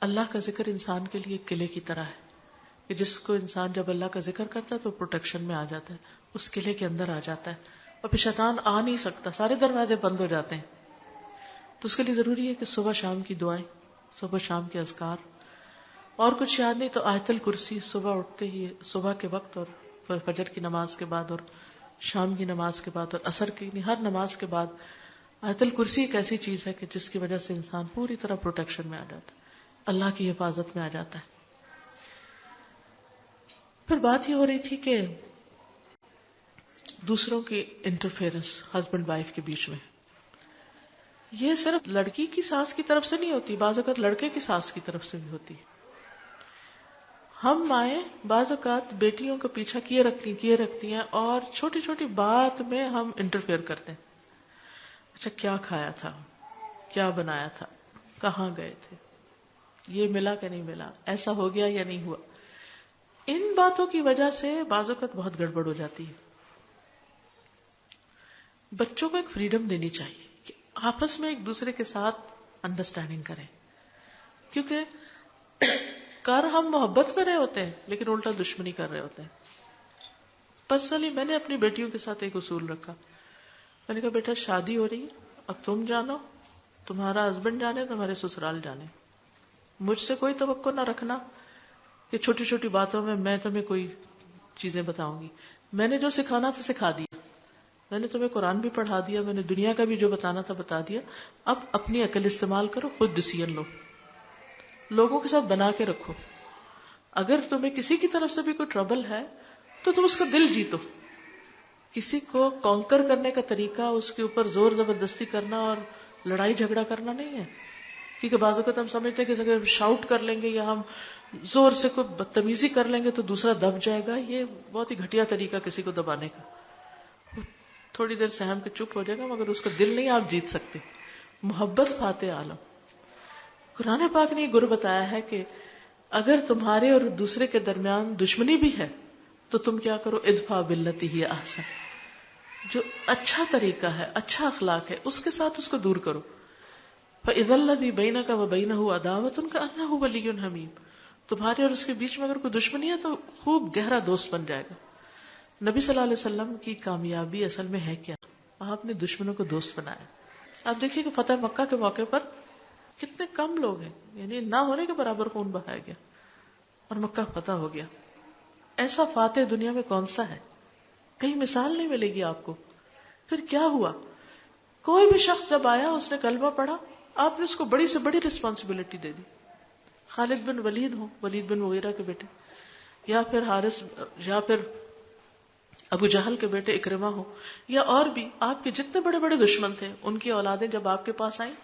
اللہ کا ذکر انسان کے لیے قلعے کی طرح ہے کہ جس کو انسان جب اللہ کا ذکر کرتا ہے تو پروٹیکشن میں آ جاتا ہے، اس قلعے کے اندر آ جاتا ہے اور پھر شیطان آ نہیں سکتا، سارے دروازے بند ہو جاتے ہیں. تو اس کے لیے ضروری ہے کہ صبح شام کی دعائیں، صبح شام کے اذکار، اور کچھ یاد نہیں تو آیت الکرسی صبح اٹھتے ہی، صبح کے وقت اور فجر کی نماز کے بعد اور شام کی نماز کے بعد اور عصر کی، ہر نماز کے بعد آیت الکرسی ایک ایسی چیز ہے کہ جس کی وجہ سے انسان پوری طرح پروٹیکشن میں آ جاتا ہے، اللہ کی حفاظت میں آ جاتا ہے. پھر بات یہ ہو رہی تھی کہ دوسروں کی انٹرفیئرنس ہسبینڈ وائف کے بیچ میں، یہ صرف لڑکی کی ساس کی طرف سے نہیں ہوتی، بعض اوقات لڑکے کی ساس کی طرف سے بھی ہوتی. ہم مائیں بعض اوقات بیٹیوں کا پیچھا کیے رکھتی ہیں اور چھوٹی چھوٹی بات میں ہم انٹرفیئر کرتے ہیں. اچھا کیا کھایا تھا، کیا بنایا تھا، کہاں گئے تھے، یہ ملا کہ نہیں ملا، ایسا ہو گیا یا نہیں ہوا. ان باتوں کی وجہ سے بعض اوقات بہت گڑبڑ ہو جاتی ہے. بچوں کو ایک فریڈم دینی چاہیے کہ آپس میں ایک دوسرے کے ساتھ انڈرسٹینڈنگ کریں، کیونکہ کر ہم محبت کر رہے ہوتے ہیں لیکن الٹا دشمنی کر رہے ہوتے ہیں. پرسنلی میں نے اپنی بیٹیوں کے ساتھ ایک اصول رکھا، میں نے کہا بیٹا شادی ہو رہی ہے، اب تم جانو، تمہارا ہسبینڈ جانے، تمہارے سسرال جانے، مجھ سے کوئی توقع نہ رکھنا کہ چھوٹی چھوٹی باتوں میں تمہیں کوئی چیزیں بتاؤں گی. میں نے جو سکھانا تھا سکھا دیا, میں نے تمہیں قرآن بھی پڑھا دیا, میں نے دنیا کا بھی جو بتانا تھا بتا دیا. اب اپنی عقل استعمال کرو, خود ڈیسیژن لو, لوگوں کے ساتھ بنا کے رکھو. اگر تمہیں کسی کی طرف سے بھی کوئی ٹربل ہے تو تم اس کا دل جیتو. کسی کو کانکر کرنے کا طریقہ اس کے اوپر زور زبردستی کرنا اور لڑائی جھگڑا کرنا نہیں ہے. کیونکہ بعض اوقات ہم سمجھتے ہیں کہ اگر شاؤٹ کر لیں گے یا ہم زور سے کوئی بدتمیزی کر لیں گے تو دوسرا دب جائے گا. یہ بہت ہی گھٹیا طریقہ کسی کو دبانے کا. تھوڑی دیر سہم کے چپ ہو جائے گا مگر اس کا دل نہیں آپ جیت سکتے. محبت فاتح عالم. قرآن پاک نے یہ گر بتایا ہے کہ اگر تمہارے اور دوسرے کے درمیان دشمنی بھی ہے تو تم کیا کرو, ادفع باللتی ہی احسن, جو اچھا طریقہ ہے, اچھا اخلاق ہے, اس کے ساتھ اس کو دور کرو. فَإِذَا الَّذِي بَيْنَكَ وَبَيْنَهُ عَدَاوَةٌ كَأَنَّهُ وَلِيٌّ حَمِيمٌ. تمہارے اور اس کے بیچ میں اگر کوئی دشمنی ہے تو خوب گہرا دوست بن جائے گا. نبی صلی اللہ علیہ وسلم کی کامیابی اصل میں ہے کیا؟ آپ نے دشمنوں کو دوست بنایا. آپ دیکھیے کہ فتح مکہ کے موقع پر کتنے کم لوگ ہیں, یعنی نہ ہونے کے برابر خون بہایا گیا اور مکہ فتح ہو گیا. ایسا فاتح دنیا میں کون سا ہے؟ کہیں مثال نہیں ملے گی آپ کو. پھر کیا ہوا؟ کوئی بھی شخص جب آیا, اس نے کلمہ پڑھا, آپ نے اس کو بڑی سے بڑی رسپانسبلٹی دے دی. خالد بن ولید ہو, ولید بن مغیرہ کے بیٹے, یا پھر حارث, یا پھر ابو جہل کے بیٹے اکرمہ ہو, یا اور بھی آپ کے جتنے بڑے بڑے دشمن تھے, ان کی اولادیں جب آپ کے پاس آئیں,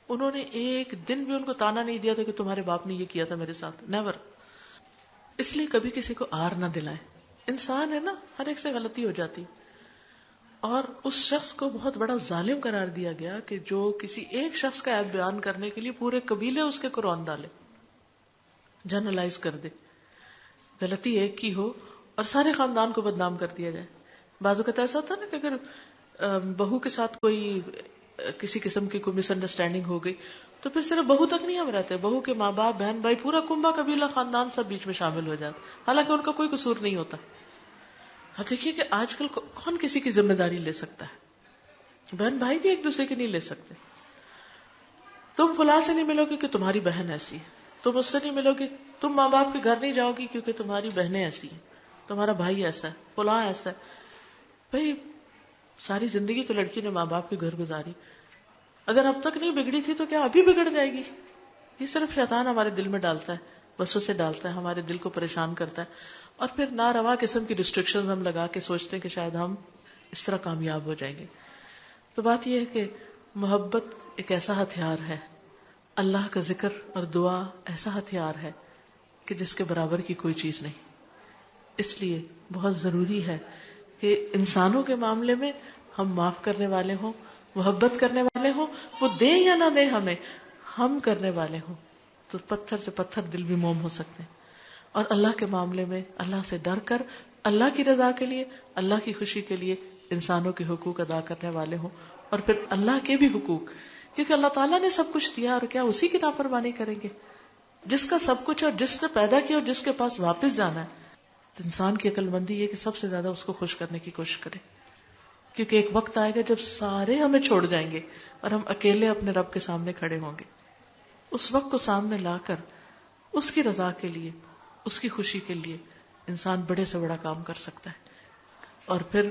انہوں نے ایک دن بھی ان کو تانا نہیں دیا تھا کہ تمہارے باپ نے یہ کیا تھا میرے ساتھ. نیور. اس لیے کبھی کسی کو آر نہ دلائیں. انسان ہے نا, ہر ایک سے غلطی ہو جاتی. اور اس شخص کو بہت بڑا ظالم قرار دیا گیا کہ جو کسی ایک شخص کا عیب بیان کرنے کے لیے پورے قبیلے اس کے قرآن ڈالے, جنرلائز کر دے. غلطی ایک کی ہو اور سارے خاندان کو بدنام کر دیا جائے. بعض اوقات ایسا ہوتا ہے نا کہ اگر بہو کے ساتھ کوئی کسی قسم کی کوئی مس انڈرسٹینڈنگ ہو گئی تو پھر صرف بہو تک نہیں ہم رہتے, بہو کے ماں باپ, بہن بھائی, پورا کنبہ قبیلہ خاندان سب بیچ میں شامل ہو جاتا, حالانکہ ان کا کوئی قصور نہیں ہوتا. اب دیکھیے کہ آج کل کون کسی کی ذمہ داری لے سکتا ہے؟ بہن بھائی بھی ایک دوسرے کی نہیں لے سکتے. تم فلاں سے نہیں ملو گے کہ تمہاری بہن ایسی ہے, تم اس سے نہیں ملو گے, تم ماں باپ کے گھر نہیں جاؤ گی کیونکہ تمہاری بہنیں ایسی ہیں, تمہارا بھائی ایسا ہے, فلاں ایسا ہے. بھائی ساری زندگی تو لڑکی نے ماں باپ کے گھر گزاری, اگر اب تک نہیں بگڑی تھی تو کیا ابھی بگڑ جائے گی؟ یہ صرف شیطان ہمارے دل میں ڈالتا ہے, وسوسے ڈالتا ہے, ہمارے دل کو پریشان کرتا ہے, اور پھر ناروا قسم کی ریسٹرکشنز ہم لگا کے سوچتے ہیں کہ شاید ہم اس طرح کامیاب ہو جائیں گے. تو بات یہ ہے کہ محبت ایک ایسا ہتھیار ہے, اللہ کا ذکر اور دعا ایسا ہتھیار ہے کہ جس کے برابر کی کوئی چیز نہیں. اس لیے بہت ضروری ہے کہ انسانوں کے معاملے میں ہم معاف کرنے والے ہوں, محبت کرنے والے ہوں, وہ دیں یا نہ دیں ہمیں, ہم کرنے والے ہوں. تو پتھر سے پتھر دل بھی موم ہو سکتے ہیں. اور اللہ کے معاملے میں اللہ سے ڈر کر اللہ کی رضا کے لیے, اللہ کی خوشی کے لیے انسانوں کے حقوق ادا کرنے والے ہوں, اور پھر اللہ کے بھی حقوق, کیونکہ اللہ تعالیٰ نے سب کچھ دیا, اور کیا اسی کی نافرمانی کریں گے؟ جس کا سب کچھ اور جس نے پیدا کیا اور جس کے پاس واپس جانا ہے, تو انسان کی عقل مندی یہ کہ سب سے زیادہ اس کو خوش کرنے کی کوشش کرے. کیونکہ ایک وقت آئے گا جب سارے ہمیں چھوڑ جائیں گے اور ہم اکیلے اپنے رب کے سامنے کھڑے ہوں گے. اس وقت کو سامنے لا کر اس کی رضا کے لیے, اس کی خوشی کے لیے انسان بڑے سے بڑا کام کر سکتا ہے. اور پھر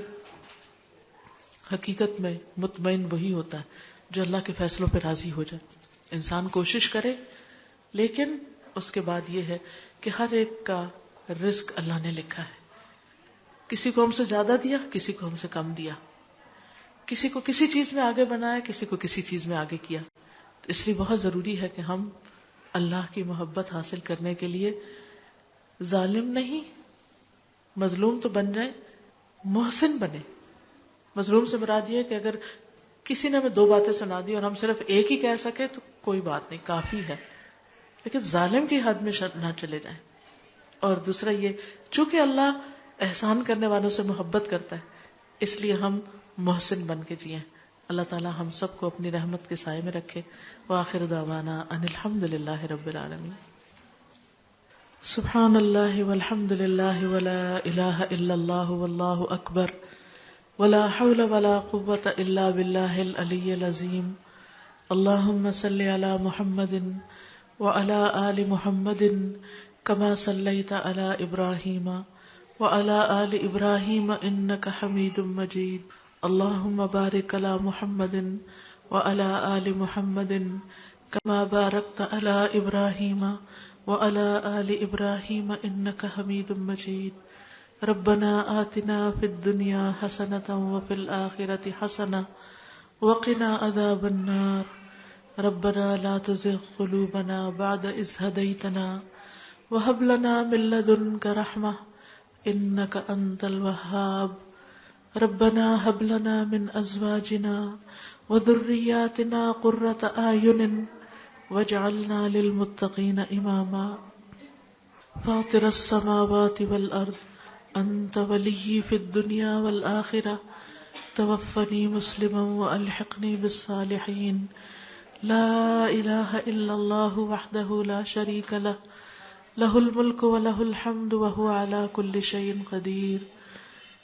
حقیقت میں مطمئن وہی ہوتا ہے جو اللہ کے فیصلوں پہ راضی ہو جائے. انسان کوشش کرے, لیکن اس کے بعد یہ ہے کہ ہر ایک کا رزق اللہ نے لکھا ہے. کسی کو ہم سے زیادہ دیا, کسی کو ہم سے کم دیا, کسی کو کسی چیز میں آگے بنایا, کسی کو کسی چیز میں آگے کیا. تو اس لیے بہت ضروری ہے کہ ہم اللہ کی محبت حاصل کرنے کے لیے ظالم نہیں, مظلوم تو بن جائے, محسن بنے. مظلوم سے مراد یہ ہے کہ اگر کسی نے ہمیں دو باتیں سنا دی اور ہم صرف ایک ہی کہہ سکے تو کوئی بات نہیں, کافی ہے, لیکن ظالم کی حد میں نہ چلے جائیں. اور دوسرا یہ, چونکہ اللہ احسان کرنے والوں سے محبت کرتا ہے, اس لیے ہم محسن بن کے جئیں. اللہ تعالی ہم سب کو اپنی رحمت کے سائے میں رکھے. وآخر دعوانا ان الحمد للہ رب العالمین. سبحان اللہ والحمد للہ ولا الہ الا اللہ واللہ اکبر ولا حول ولا قوة الا باللہ العلی العظیم. اللہم صل علی محمد وعلی آل محمد كما صليت على إبراهيم وعلى آل إبراهيم إنك حميد مجيد. اللهم بارك على محمد وعلى آل محمد كما باركت على إبراهيم وعلى آل إبراهيم إنك حميد مجيد. ربنا آتنا في الدنيا حسنة وفي الآخرة حسنة وقنا عذاب النار. ربنا لا تزغ قلوبنا بعد إذ هديتنا وهب لنا من لدنك رحمة إنك أنت الوهاب. ربنا هب لنا من أزواجنا وذرياتنا قرة أعين واجعلنا للمتقين إماما. فاطر السماوات والأرض أنت ولي في الدنيا والآخرة توفني مسلما وألحقني بالصالحين. لا إله إلا الله وحده لا شريك له له الملك وله الحمد وهو على كل شيء قدير.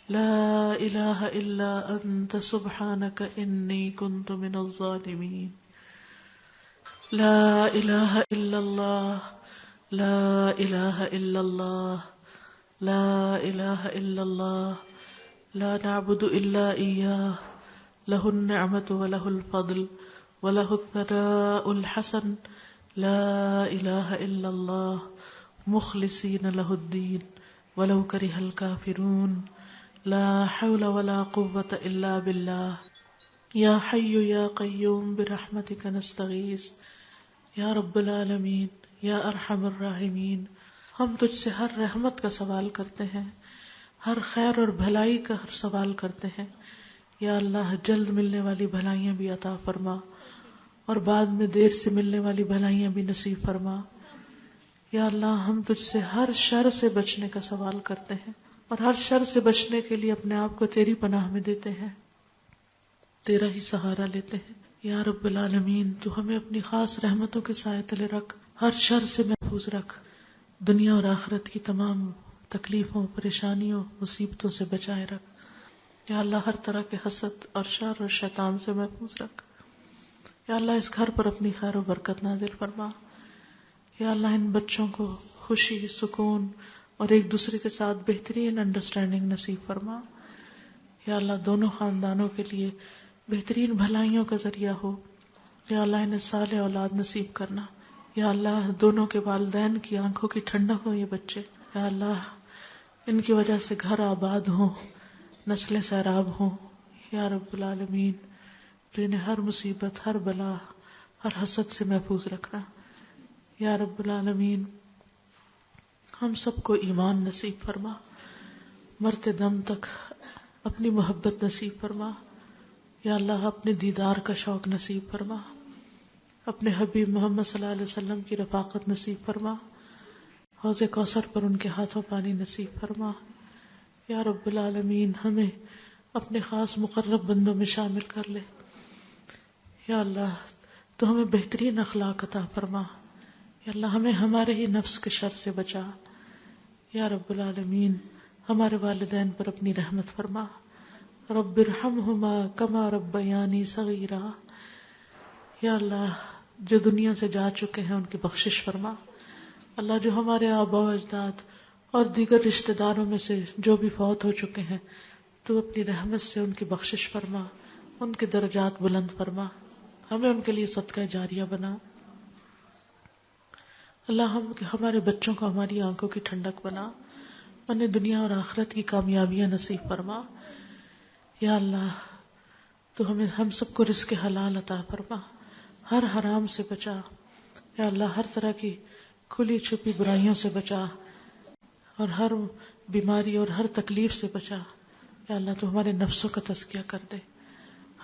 لا إله إلا أنت سبحانك إني كنت من الظالمين. لا إله إلا الله لا إله إلا الله لا إله إلا الله لا نعبد إلا إياه له النعمة وله الفضل وله الثناء الحسن. لا إله إلا الله مخلصين له الدين ولو كره الكافرون. لا حول ولا قوة إلا بالله. يا حي يا قيوم برحمتك نستغيث یا رب العالمین یا ارحم الراحمین. ہم تجھ سے ہر رحمت کا سوال کرتے ہیں، ہر خیر اور بھلائی کا سوال کرتے ہیں. یا اللہ جلد ملنے والی بھلائیاں بھی عطا فرما اور بعد میں دیر سے ملنے والی بھلائیاں بھی نصیب فرما. یا اللہ ہم تجھ سے ہر شر سے بچنے کا سوال کرتے ہیں اور ہر شر سے بچنے کے لیے اپنے آپ کو تیری پناہ میں دیتے ہیں، تیرا ہی سہارا لیتے ہیں. یا رب العالمین تو ہمیں اپنی خاص رحمتوں کے سائے تلے رکھ، ہر شر سے محفوظ رکھ، دنیا اور آخرت کی تمام تکلیفوں، پریشانیوں، مصیبتوں سے بچائے رکھ. یا اللہ ہر طرح کے حسد اور شر اور شیطان سے محفوظ رکھ. یا اللہ اس گھر پر اپنی خیر و برکت نازل فرما. یا اللہ ان بچوں کو خوشی، سکون اور ایک دوسرے کے ساتھ بہترین انڈرسٹینڈنگ نصیب فرما. یا اللہ دونوں خاندانوں کے لیے بہترین بھلائیوں کا ذریعہ ہو. یا اللہ انہیں صالح اولاد نصیب کرنا. یا اللہ دونوں کے والدین کی آنکھوں کی ٹھنڈک ہو یہ بچے. یا اللہ ان کی وجہ سے گھر آباد ہوں، نسلیں سیراب ہوں. یا رب العالمین تو انہیں ہر مصیبت، ہر بلا، ہر حسد سے محفوظ رکھنا. یا رب العالمین ہم سب کو ایمان نصیب فرما، مرتے دم تک اپنی محبت نصیب فرما. یا اللہ اپنے دیدار کا شوق نصیب فرما، اپنے حبیب محمد صلی اللہ علیہ وسلم کی رفاقت نصیب فرما، حوض کوثر پر ان کے ہاتھوں پانی نصیب فرما. یا رب العالمین ہمیں اپنے خاص مقرب بندوں میں شامل کر لے. یا اللہ تو ہمیں بہترین اخلاق عطا فرما. یا اللہ ہمیں ہمارے ہی نفس کے شر سے بچا. یا رب العالمین ہمارے والدین پر اپنی رحمت فرما. رب ارحمہما کما ربیانی صغیرا. یا اللہ جو دنیا سے جا چکے ہیں ان کی بخشش فرما. اللہ جو ہمارے آباء و اجداد اور دیگر رشتہ داروں میں سے جو بھی فوت ہو چکے ہیں تو اپنی رحمت سے ان کی بخشش فرما، ان کے درجات بلند فرما، ہمیں ان کے لیے صدقہ جاریہ بنا. اللہ ہمارے بچوں کو ہماری آنکھوں کی ٹھنڈک بنا، انہیں دنیا اور آخرت کی کامیابیاں نصیب فرما. یا اللہ تو ہم سب کو رزق حلال عطا فرما، ہر حرام سے بچا. یا اللہ ہر طرح کی کھلی چھپی برائیوں سے بچا اور ہر بیماری اور ہر تکلیف سے بچا. یا اللہ تو ہمارے نفسوں کا تزکیہ کر دے،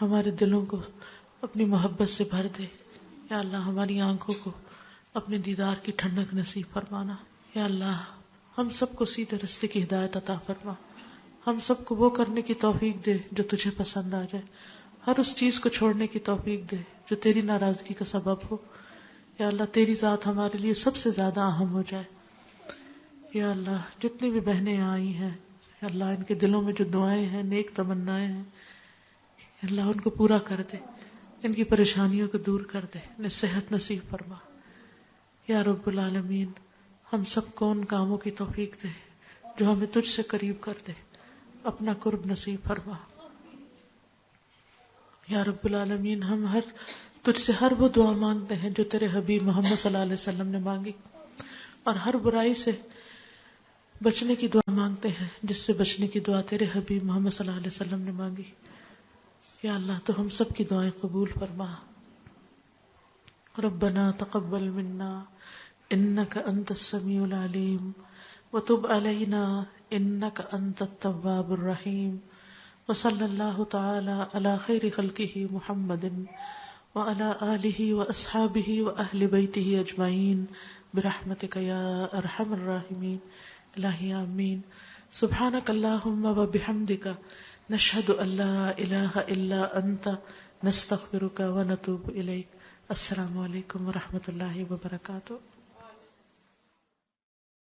ہمارے دلوں کو اپنی محبت سے بھر دے. یا اللہ ہماری آنکھوں کو اپنے دیدار کی ٹھنڈک نصیب فرمانا. یا اللہ ہم سب کو سیدھے راستے کی ہدایت عطا فرما، ہم سب کو وہ کرنے کی توفیق دے جو تجھے پسند آ جائے، ہر اس چیز کو چھوڑنے کی توفیق دے جو تیری ناراضگی کا سبب ہو. یا اللہ تیری ذات ہمارے لیے سب سے زیادہ اہم ہو جائے. یا اللہ جتنی بھی بہنیں آئی ہیں، یا اللہ ان کے دلوں میں جو دعائیں ہیں، نیک تمنائیں ہیں، یا اللہ ان کو پورا کر دے، ان کی پریشانیوں کو دور کر دے، انہیں صحت نصیب فرما. یا رب العالمین ہم سب کو ان کاموں کی توفیق دے جو ہمیں تجھ سے قریب کر دے، اپنا قرب نصیب فرما۔ یا رب العالمین، ہم تجھ سے ہر وہ دعا مانگتے ہیں جو تیرے حبیب محمد صلی اللہ علیہ وسلم نے مانگی، اور ہر برائی سے بچنے کی دعا مانگتے ہیں جس سے بچنے کی دعا تیرے حبیب محمد صلی اللہ علیہ وسلم نے مانگی۔ یا اللہ تو ہم سب کی دعائیں قبول فرما۔ ربنا تقبل منا انك انت السميع العليم وتب علينا انك انت التواب الرحيم، وصلى الله تعالى على خير خلقه محمد وعلى آله وأصحابه وأهل بيته أجمعين برحمتك يا أرحم الراحمين۔ الہی آمین۔ سبحانك اللهم وبحمدك نشهد ان لا اله الا انت نستغفرك ونتوب إليك۔ السلام علیکم ورحمۃ اللہ وبرکاتہ۔